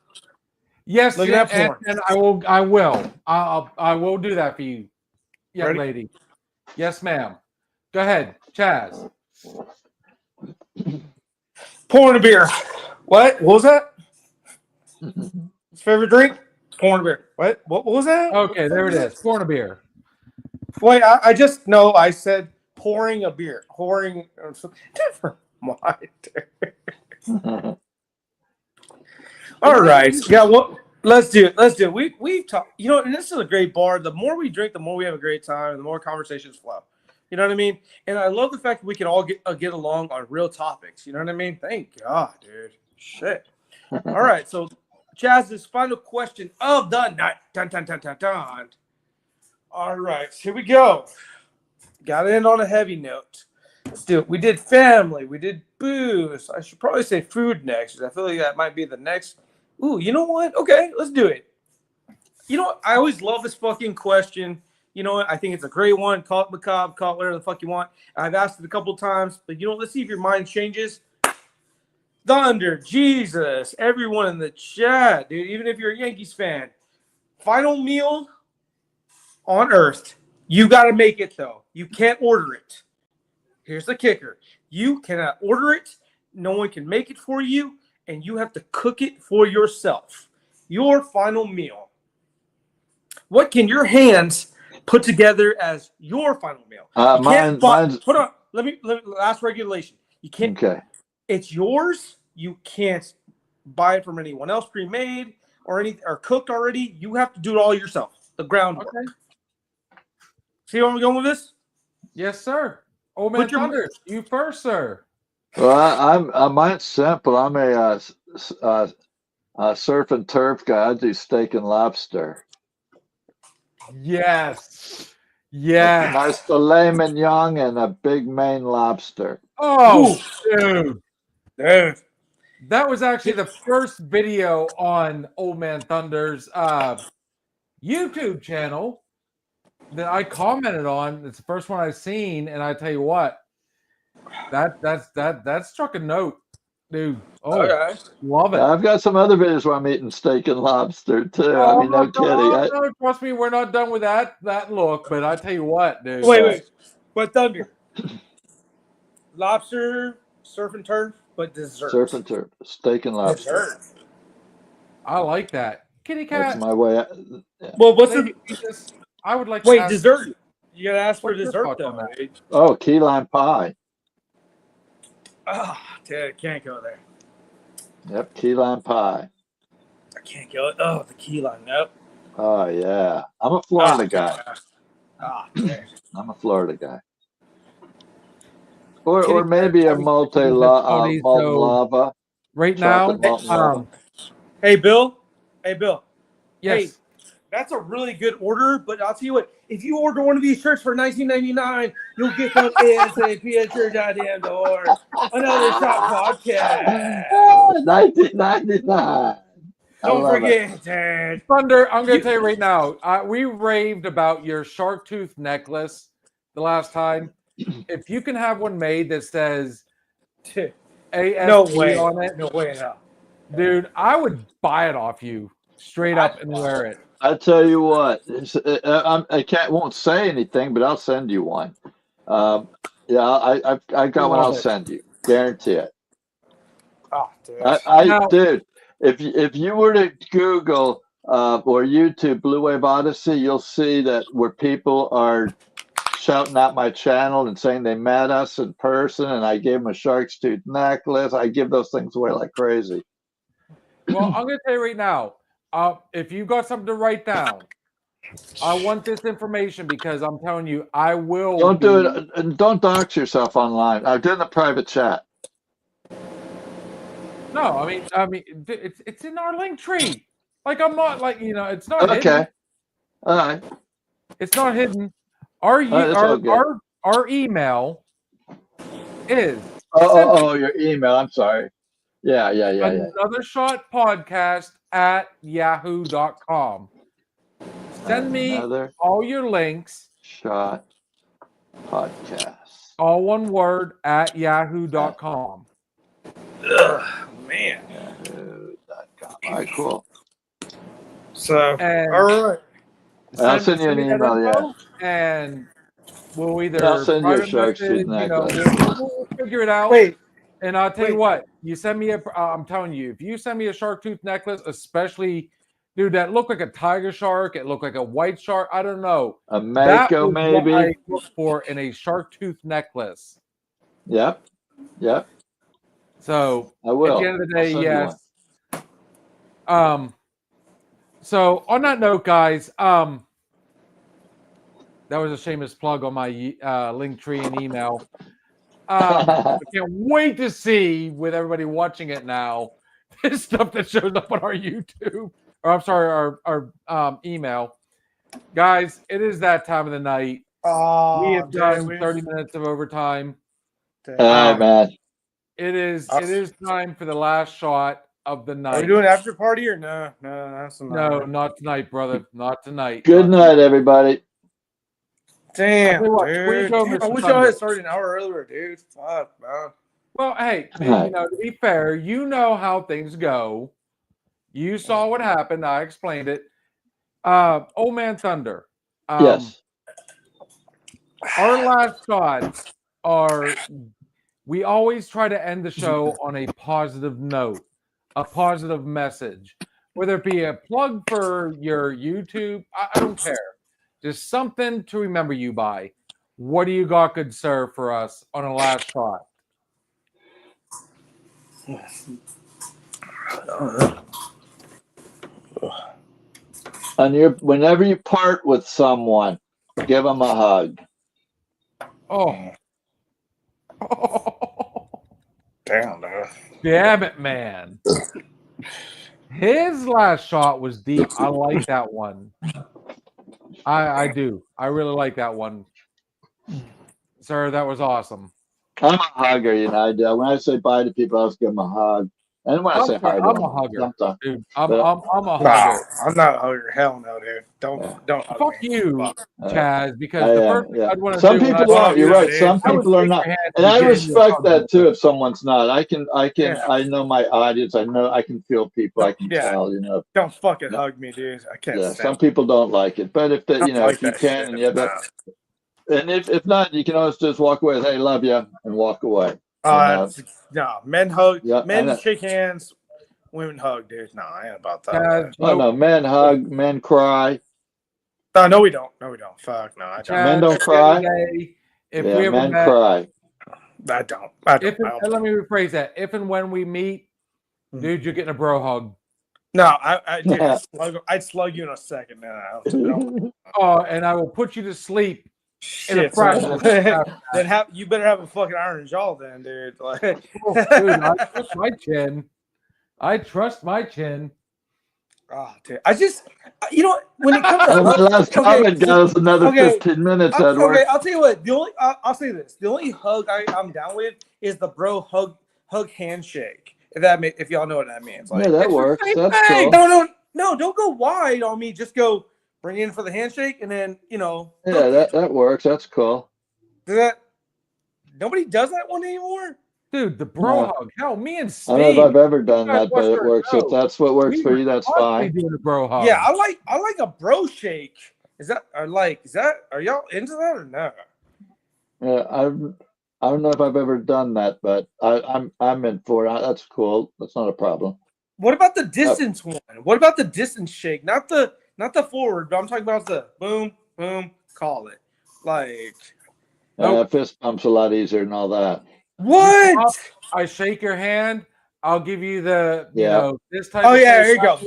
Yes, Looking at and, porn. and I will. I will do that for you, young Ready? lady. Yes, ma'am. Go ahead, Chaz. Pouring a beer. What was that? His favorite drink? Pouring a beer. What was that? Okay, there it is. Pouring a beer. Wait, I just no. I said pouring a beer. Pouring. Never mind. All right. Yeah. Well, let's do it. We've talked. You know, and this is a great bar. The more we drink, the more we have a great time, and the more conversations flow. You know what I mean? And I love the fact that we can all get along on real topics. You know what I mean? Thank God, dude. Shit. All right. So, Chaz's final question of the night. Dun. All right. Here we go. Got to end on a heavy note. Let's do it. We did family. We did booze. I should probably say food next, because I feel like that might be the next. Ooh, you know what? Okay, let's do it. You know what? I always love this fucking question. You know what? I think it's a great one. Call it macabre, call it whatever the fuck you want. I've asked it a couple times, but you know what? Let's see if your mind changes. Thunder, Jesus, everyone in the chat, dude, even if you're a Yankees fan. Final meal on Earth. You got to make it, though. You can't order it. Here's the kicker. You cannot order it. No one can make it for you, and you have to cook it for yourself. Your final meal. What can your hands put together as your final meal? You can't mine's hold on. Let me last regulation. You can't. okay. It's yours. You can't buy it from anyone else pre-made or cooked already. You have to do it all yourself. The groundwork. Okay. See where I'm going with this? Yes, sir. Old Man Put your- Thunder, you first, sir. Well, mine's simple. I'm a surf and turf guy. I do steak and lobster. Yes. Yes. Nice filet mignon and a big Maine lobster. Oh, dude. Dude. That was actually the first video on Old Man Thunder's YouTube channel that I commented on. It's the first one I've seen, and I tell you what, that struck a note, dude. Oh, Okay. love it. I've got some other videos where I'm eating steak and lobster too. I mean, no kidding. No, trust me, we're not done with that look. But I tell you what, dude. Wait. But Thunder. Lobster, surf and turf, but dessert. Surf and turf, steak and lobster. Dessert. I like that. Kitty That's cat. my way. Well, what's Thank the you, Jesus. I would like to wait? ask- Dessert. You gotta ask for What's your dessert thoughts though. on that? Dude. Oh, key lime pie. Dude, can't go there. Yep, key lime pie. I can't go. Oh, the key lime. Nope. Oh yeah, I'm a Florida guy. Dude. I'm a Florida guy. Or Kitty maybe a cat, molten Tony, so- lava. right now. Chocolate molten lava. Hey, Bill. Hey, Bill. Yes. Hey, that's a really good order, but I'll tell you what, if you order one of these shirts for $19.99, you'll get them ASAP at your goddamn door. Another Shot Podcast. 1999. Don't forget, dude. Thunder, I'm going to tell you right now. We raved about your shark tooth necklace the last time. If you can have one made that says ASP No way. on it, No way, no. dude, I would buy it off you straight up and wear it. I tell you what, won't say anything, but I'll send you one. I got one. I'll send you. Guarantee it. Oh, dude. Dude, if you were to Google or YouTube Blue Wave Odyssey, you'll see that where people are shouting out my channel and saying they met us in person, and I gave them a shark's tooth necklace. I give those things away like crazy. Well, I'm going to tell you right now. If you've got something to write down, I want this information because I'm telling you, I will. Don't do it. And don't dox yourself online. I'm doing a private chat. No, I mean, it's in our link tree. Like I'm not like it's not Okay. hidden. All right. It's not hidden. Our that's all good. our email is Oh, your email. I'm sorry. Yeah. another shot podcast at yahoo.com. Send me Another all your links, shot podcast. all one word at yahoo.com. Ugh, man. Yahoo.com. All right, cool. So, And all right. I'll send you an me that email, info, and we'll either I'll send you a private shark's tooth message, necklace. we'll figure it out. Wait. And I'll tell you Wait. what, you send me I'm telling you, if you send me a shark tooth necklace, especially, dude, that looked like a tiger shark, it looked like a white shark, I don't know. A That mako, was maybe. what I look for in a shark tooth necklace. Yep. So I will. at the end of the I'll day, send you yes. So on that note, guys, that was a shameless plug on my link tree and email. I can't wait to see with everybody watching it now this stuff that shows up on our YouTube, or I'm sorry, our email. Guys, it is that time of the night. We have done 30 minutes of overtime. man. It is time for the last shot of the Are night. we doing after party or no? No, that's No, not tonight, brother. Not tonight. Good Not night, everybody. Damn, Tell you what, dude. we go, Damn, I Mr. wish y'all Thunder. had started an hour earlier, dude. Fuck, man. Well, hey, Right. you know, to be fair, you know how things go. You saw what happened. I explained it. Old Man Thunder. Yes. Our last thoughts are we always try to end the show on a positive note, a positive message, whether it be a plug for your YouTube. I don't care. Just something to remember you by. What do you got, good sir, for us on a last thought? Whenever you part with someone, give them a hug. Oh. Damn, dude. Damn it, man. His last shot was deep. I like that one. I do. I really like that one. Sir, that was awesome. I'm a hugger, you know. I do. When I say bye to people, I always give them a hug. And when I say hi to I'm them, a hugger. sometimes. Dude, I'm Yeah. a Nah, hugger. I'm not a hugger. Hell no, dude. Don't hug Fuck me. you, Fuck. Chaz, because I the am, first thing yeah. I'd want to Some do when people I are. You're you, right. dude. Some I would people are shake not. your hand And to I give you a respect hug. that too. If someone's not, Yeah. I know my audience. I can feel people. I can Yeah. tell. You know. Don't fucking Yeah. hug me, dude. I can't Yeah. stand Some people don't like it, but if I don't like if you that can shit. and you have that, and if not, you can always just walk away. Hey, love you, and walk away. No, men hug. Yeah, I Men know. shake hands. Women hug, dude. No, I ain't about that. Chaz, Oh no, men hug, men cry. No, we don't. No, we don't. Fuck, no, I don't. Men don't at the end of cry? the day, if Yeah, we ever men met, cry. I don't. I don't. if and let me rephrase that. If and when we meet, dude, you're getting a bro hug. No, dude, I'd slug you in a second. No, I don't. Oh, and I will put you to sleep in a Shit, fraction. of so- a second. then you better have a fucking iron jaw, then, dude. Like, Oh, dude, I trust my chin. I trust my chin. oh, dude, I just, you know, when it comes And my to last comment goes another okay, 15 minutes, Edward. okay, I'll tell you what. The only I'll say this: the only hug I'm down with is the bro hug handshake. If y'all know what that means, like, Yeah, that it's the works. same That's thing. cool. no, don't go wide on me. Just go bring in for the handshake, and then Yeah, that works. That's cool. Nobody does that one anymore. Dude, the bro No. hug. Hell, me and I Steve. don't know if I've ever done guys that, but it watched our works. show. If that's what works We for were you, that's constantly fine. doing the bro hug. Yeah, I like a bro shake. Is that are y'all into that or no? Yeah, I don't know if I've ever done that, but I'm in for it. That's cool. That's not a problem. What about the distance one? What about the distance shake? Not the forward, but I'm talking about the boom, boom, call it. Like Fist bump's a lot easier than all that. what? I shake your hand. I'll give you the, Yeah. this type Oh of yeah, thing. there you go.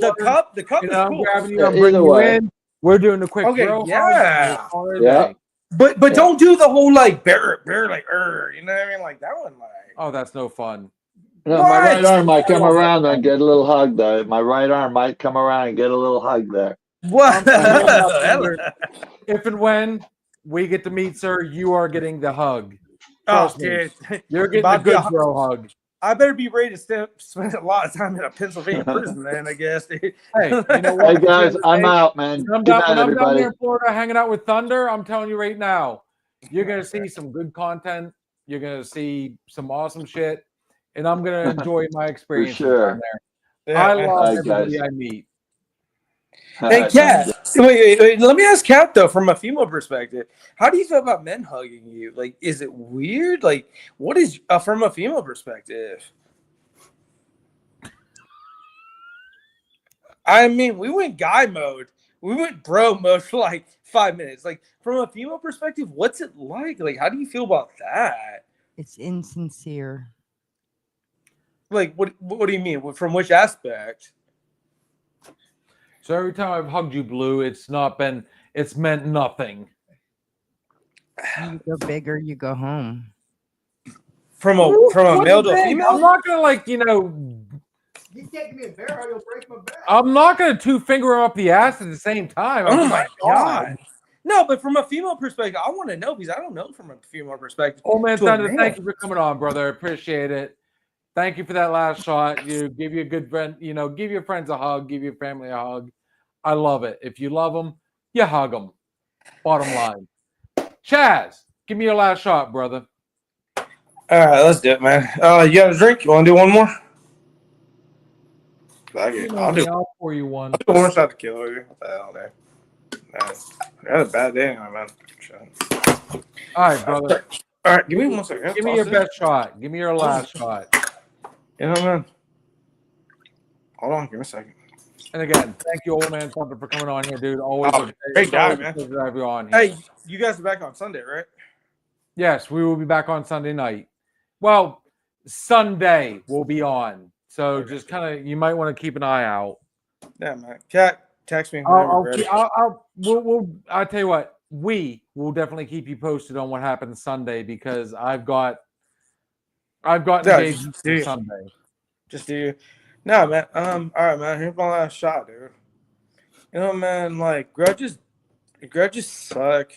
The cup And is I'm cool. grabbing you. Yeah, I'm bringing either you way. in. We're doing the quick Okay, bro hug. yeah. Yeah. But Yeah. don't do the whole like bear like you know what I mean? Like that one like Oh, that's no fun. No, my What? right arm might come around and get a little hug there. My right arm might come around and get a little hug there. what? If and when we get to meet, sir, you are getting the hug. Oh, Trust me. dude. You're getting About a good to- bro hug. I better be ready to spend a lot of time in a Pennsylvania prison, then I guess. Dude. Hey, you know Hey what? guys, I'm out, man. When I'm Good down, night, when I'm down everybody. here in Florida hanging out with Thunder, I'm telling you right now, you're going to see some good content. You're going to see some awesome shit. And I'm going to enjoy my experience sure. down there. I love All right, everybody guys. I meet. Hey, Kat. Wait. Let me ask Kat though, from a female perspective, how do you feel about men hugging you? Like, is it weird? Like, what is from a female perspective? I mean, we went guy mode. We went bro mode for like 5 minutes. Like, from a female perspective, what's it like? Like, how do you feel about that? It's insincere. Like, what do you mean? From which aspect? So every time I've hugged you, Blue, it's meant nothing. You go big or you go home. From a male to a I'm female? not gonna You can't give me a bear or you'll break my back. I'm not gonna two finger him up the ass at the same time. Oh my god. No, but from a female perspective, I want to know because I don't know from a female perspective. Oh man, To a Thunder, man. thank you for coming on, brother. I appreciate it. Thank you for that last shot. You give your good friend, give your friends a hug, give your family a hug. I love it. If you love them, you hug them. Bottom line. Chaz, give me your last shot, brother. All right, let's do it, man. You got a drink? You want to do one more? I'll do I'll pour you one. one more shot to kill you. What the hell, man? I had a bad day, man. All right, brother. All right, give me 1 second. Give me your best shot. Give me your last shot. You know, man. Hold on, give me a second. And again, thank you, old man Thunder, for coming on here, dude. Always great guy, always man. a pleasure to have you on here. Hey, you guys are back on Sunday, right? Yes, we will be back on Sunday night. Well, Sunday we'll be on. So just kind of, you might want to keep an eye out. Yeah, man. Cat, text me. I'll tell you what, we will definitely keep you posted on what happens Sunday because I've got engaged for Sunday. Just do you. No, man. All right, man. Here's my last shot, dude. You know, man, like grudges suck.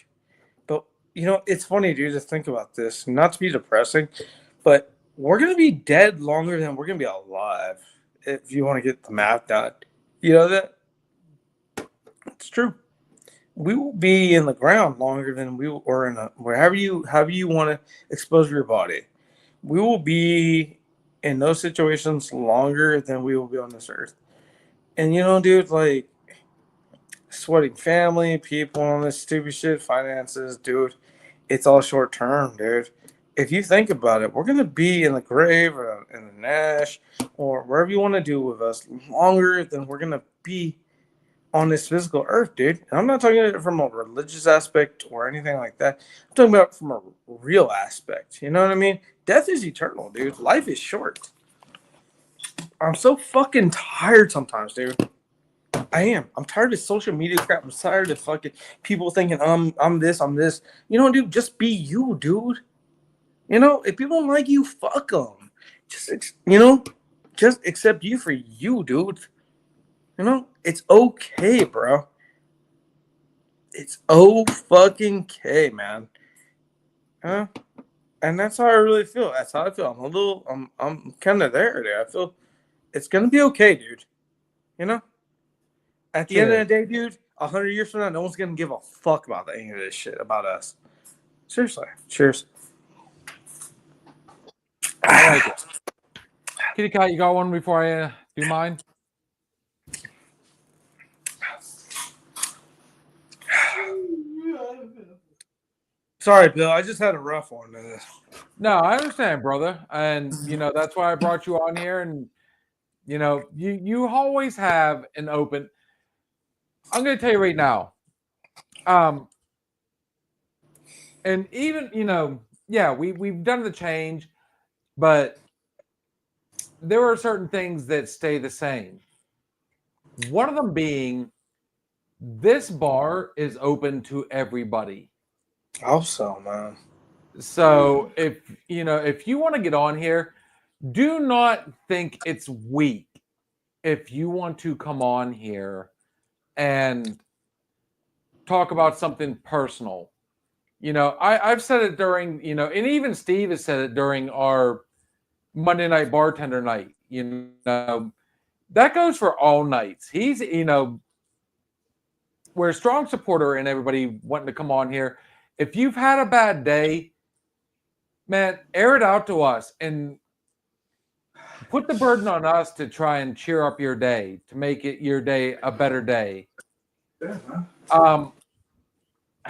But you know, it's funny, dude, to think about this. Not to be depressing, but we're gonna be dead longer than we're gonna be alive. If you want to get the math done. You know that? It's true. We will be in the ground longer than we or in however you want to expose your body. We will be in those situations longer than we will be on this earth. And you know, dude, like sweating family, people on this stupid shit, finances, dude, it's all short term, dude. If you think about it, we're gonna be in the grave or in the Nash or wherever you want to do with us longer than we're gonna be on this physical earth, dude. And I'm not talking about it from a religious aspect or anything like that. I'm talking about it from a real aspect. You know what I mean? Death is eternal, dude. Life is short. I'm so fucking tired sometimes, dude. I am. I'm tired of social media crap. I'm tired of fucking people thinking I'm this. You know, dude, just be you, dude. You know, if people don't like you, fuck them. Just accept you for you, dude. You know, it's okay, bro. It's fucking okay, man. And that's how I really feel. That's how I feel. I'm kind of there, dude. I feel it's gonna be okay, dude. You know, at the end of the day, dude, 100 years from now, no one's gonna give a fuck about any of this shit about us. Seriously. Cheers. I like it. Kitty Cat, you got one before I do mine? Sorry, Bill. I just had a rough one. No, I understand, brother. And, that's why I brought you on here. And, you always have an open. I'm going to tell you right now. And even, we've done the change, but there are certain things that stay the same. One of them being this bar is open to everybody. Also, man. So if you want to get on here, do not think it's weak if you want to come on here and talk about something personal. I've said it during, and even Steve has said it during our Monday night bartender night. That goes for all nights. He's, we're a strong supporter and everybody wanting to come on here. If you've had a bad day, man, air it out to us and put the burden on us to try and cheer up your day, to make it your day a better day.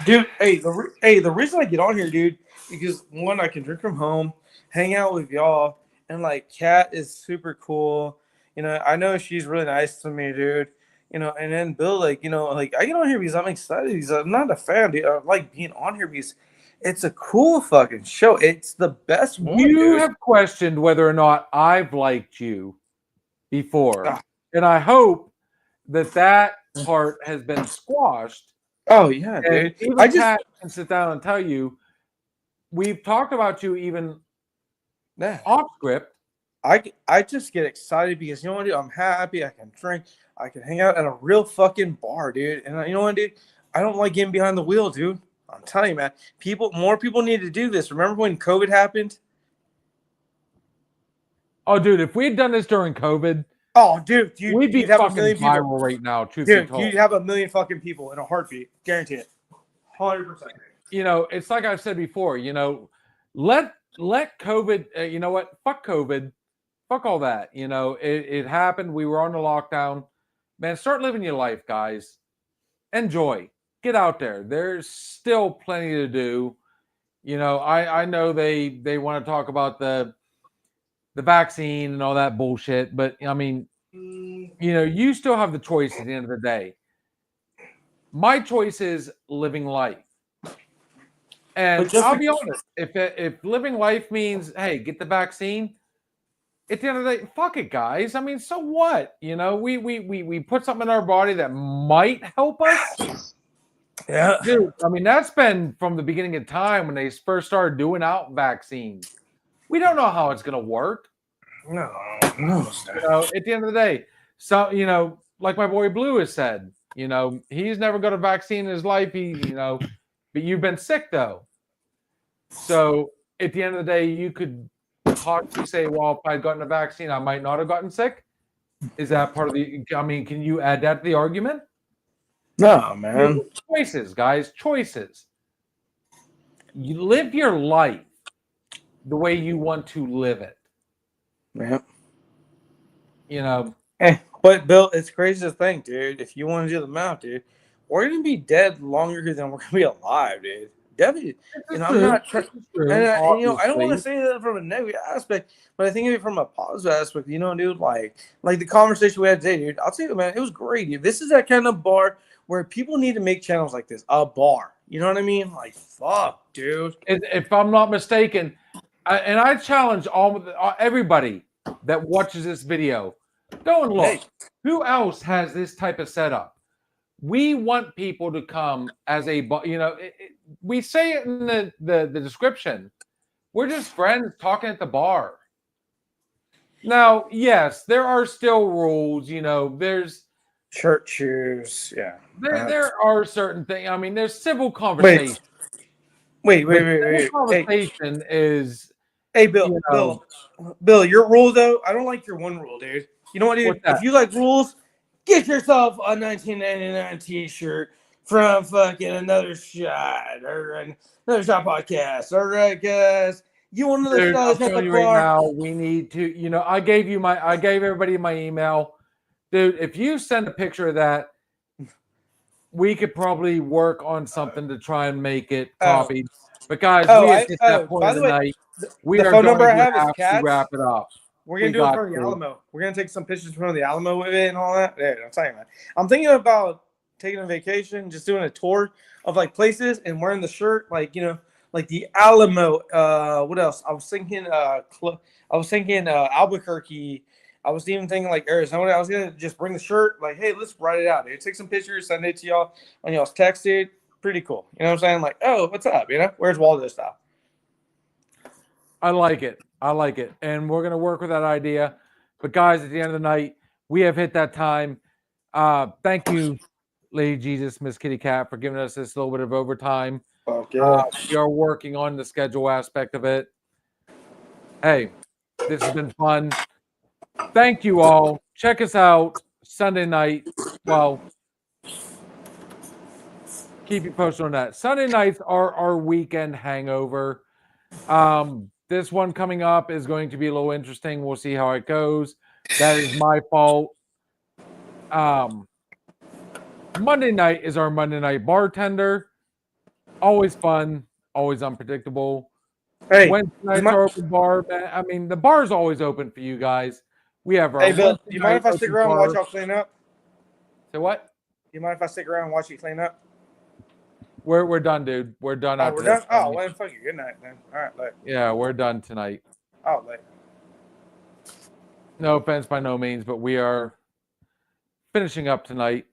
Dude, the reason I get on here, dude, because one, I can drink from home, hang out with y'all, and like Kat is super cool. I know she's really nice to me, dude. And then Bill, I get on here because I'm excited. Because I'm not a fan, dude. I like being on here because it's a cool fucking show. It's the best one. You have questioned whether or not I've liked you before. And I hope that part has been squashed. Oh, yeah, dude. Even Pat can sit down and tell you, we've talked about you even off script. I just get excited because, you know what, dude? I'm happy. I can drink. I can hang out at a real fucking bar, dude. And you know what, dude? I don't like getting behind the wheel, dude. I'm telling you, man. More people need to do this. Remember when COVID happened? Oh, dude, if we had done this during COVID, Oh, dude, we'd be you'd have a fucking million people. viral right now. Truth be Dude, told, you'd have a million fucking people in a heartbeat. Guarantee it. 100%. you know, it's like I've said before. You know, let COVID. You know what? Fuck COVID. Fuck all that. You know, it happened. We were on the lockdown. Man, start living your life, guys. Enjoy. Get out there. There's still plenty to do. You know, I know they want to talk about the vaccine and all that bullshit, but I mean, you know, you still have the choice at the end of the day. My choice is living life. And But just I'll be honest, if living life means, hey, get the vaccine, at the end of the day, fuck it, guys. I mean, so what? You know, we put something in our body that might help us. Yeah. Dude, I mean, that's been from the beginning of time when they first started doing out vaccines. We don't know how it's gonna work. No. You know, at the end of the day, so you know, like my boy Blue has said, you know, he's never got a vaccine in his life. You know, but you've been sick though. So at the end of the day, you could possibly say, well, if I'd gotten a vaccine, I might not have gotten sick. Is that part of the? I mean, can you add that to the argument? No, man. Choices, guys, choices. You live your life the way you want to live it. Yeah. You know, Hey, but Bill, it's crazy to think, dude. If you want to do the math, dude, we're gonna be dead longer than we're gonna be alive, dude. Definitely. And I'm not trying. And you know, I don't want to say that from a negative aspect, but I think of it from a positive aspect. You know, dude, like the conversation we had today, dude. I'll tell you, man, it was great, dude. This is that kind of bar where people need to make channels like this. A bar. You know what I mean? Like, fuck, dude. If I'm not mistaken, and I challenge everybody that watches this video, go and look. Hey. Who else has this type of setup? We want people to come as a, you know, we say it in the description. We're just friends talking at the bar. Now, yes, there are still rules. You know, there's Church shoes. Yeah. there are certain things. I mean, there's civil conversation. Wait. Conversation is. Hey, Bill, You know, Bill, your rule though, I don't like your one rule, dude. You know what, dude? What's that? If you like rules, get yourself a 1999 T-shirt from fucking Another Shot or Another Shot podcast, all right, guys? You want another Dude, I'm shot at telling the you right bar? now, we need to. You know, I gave everybody my email, dude. If you send a picture of that, we could probably work on something to try and make it copied. But guys, we have hit that point by of the the way, night. We the are phone going number I to have is have to Cats. wrap it up. We're gonna We do it got from the to. Alamo. We're gonna take some pictures from the Alamo with it and all that. Dude, I'm telling you, man. I'm thinking about taking a vacation, just doing a tour of like places and wearing the shirt, like, you know, like the Alamo. What else? I was thinking Albuquerque. I was even thinking like Arizona. I was gonna just bring the shirt, like, hey, let's write it out, dude. Take some pictures, send it to y'all on y'all's text, dude. Pretty cool. You know what I'm saying? Like, oh, what's up? You know, where's Waldo stuff? I like it. I like it. And we're going to work with that idea. But guys, at the end of the night, we have hit that time. Thank you, Lady Jesus, Miss Kitty Cat, for giving us this little bit of overtime. Fuck yeah. We are working on the schedule aspect of it. Hey, this has been fun. Thank you all. Check us out Sunday night. Well, keep you posted on that. Sunday nights are our weekend hangover. This one coming up is going to be a little interesting. We'll see how it goes. That is my fault. Monday night is our Monday night bartender. Always fun, always unpredictable. Hey, Wednesday nights are open bar. Man, I mean, the bar's always open for you guys. We have our hey, Bill, Wednesday do you mind if I night stick open around and bar. watch y'all clean up? Say what? Do you mind if I stick around and watch you clean up? We're done, dude. We're done. Oh, after we're done? this. Oh, well, fuck you. Good night, then. All right, later. Yeah, we're done tonight. Oh, later. No offense by no means, but we are finishing up tonight.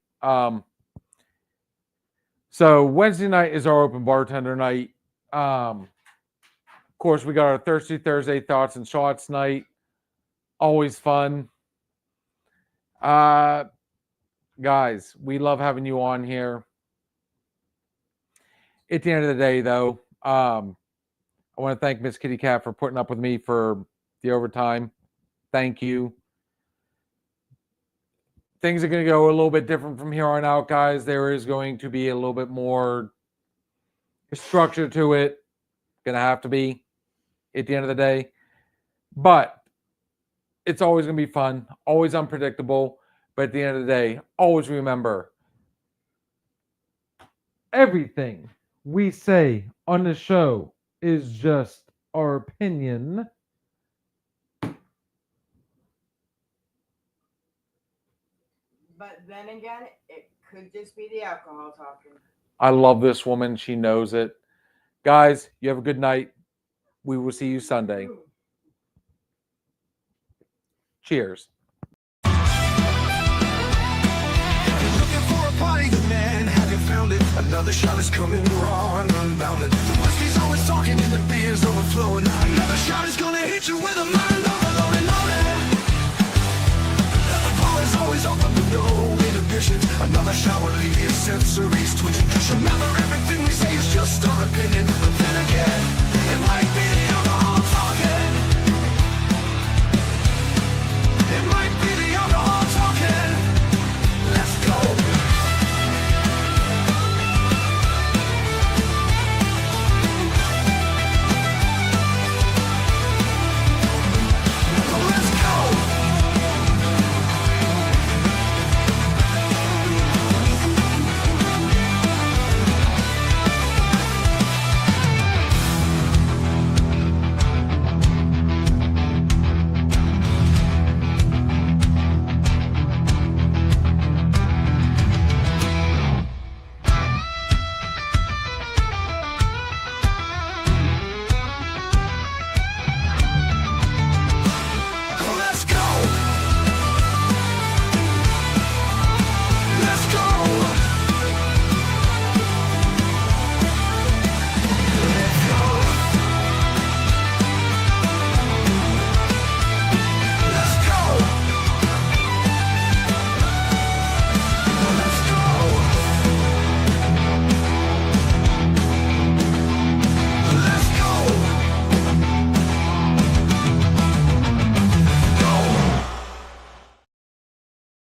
So Wednesday night is our open bartender night. Of course, we got our Thirsty Thursday thoughts and shots night. Always fun. Guys, we love having you on here. At the end of the day, though, I want to thank Miss Kitty Cat for putting up with me for the overtime. Thank you. Things are going to go a little bit different from here on out, guys. There is going to be a little bit more structure to it. Going to have to be at the end of the day. But it's always going to be fun, always unpredictable. But at the end of the day, always remember everything we say on the show is just our opinion. But then again, it could just be the alcohol talking. I love this woman. She knows it. Guys, you have a good night. We will see you Sunday. Cheers. Looking for a party, good man, have you found it? Another shot is coming raw and unbounded. The whiskey's always talking and the beer's overflowing. Another shot is gonna hit you with a mind overloaded, loaded. The bar is always open with no inhibitions. Another shot will leave your sensories twitching. Just remember, everything we say is just our opinion. But then again, it might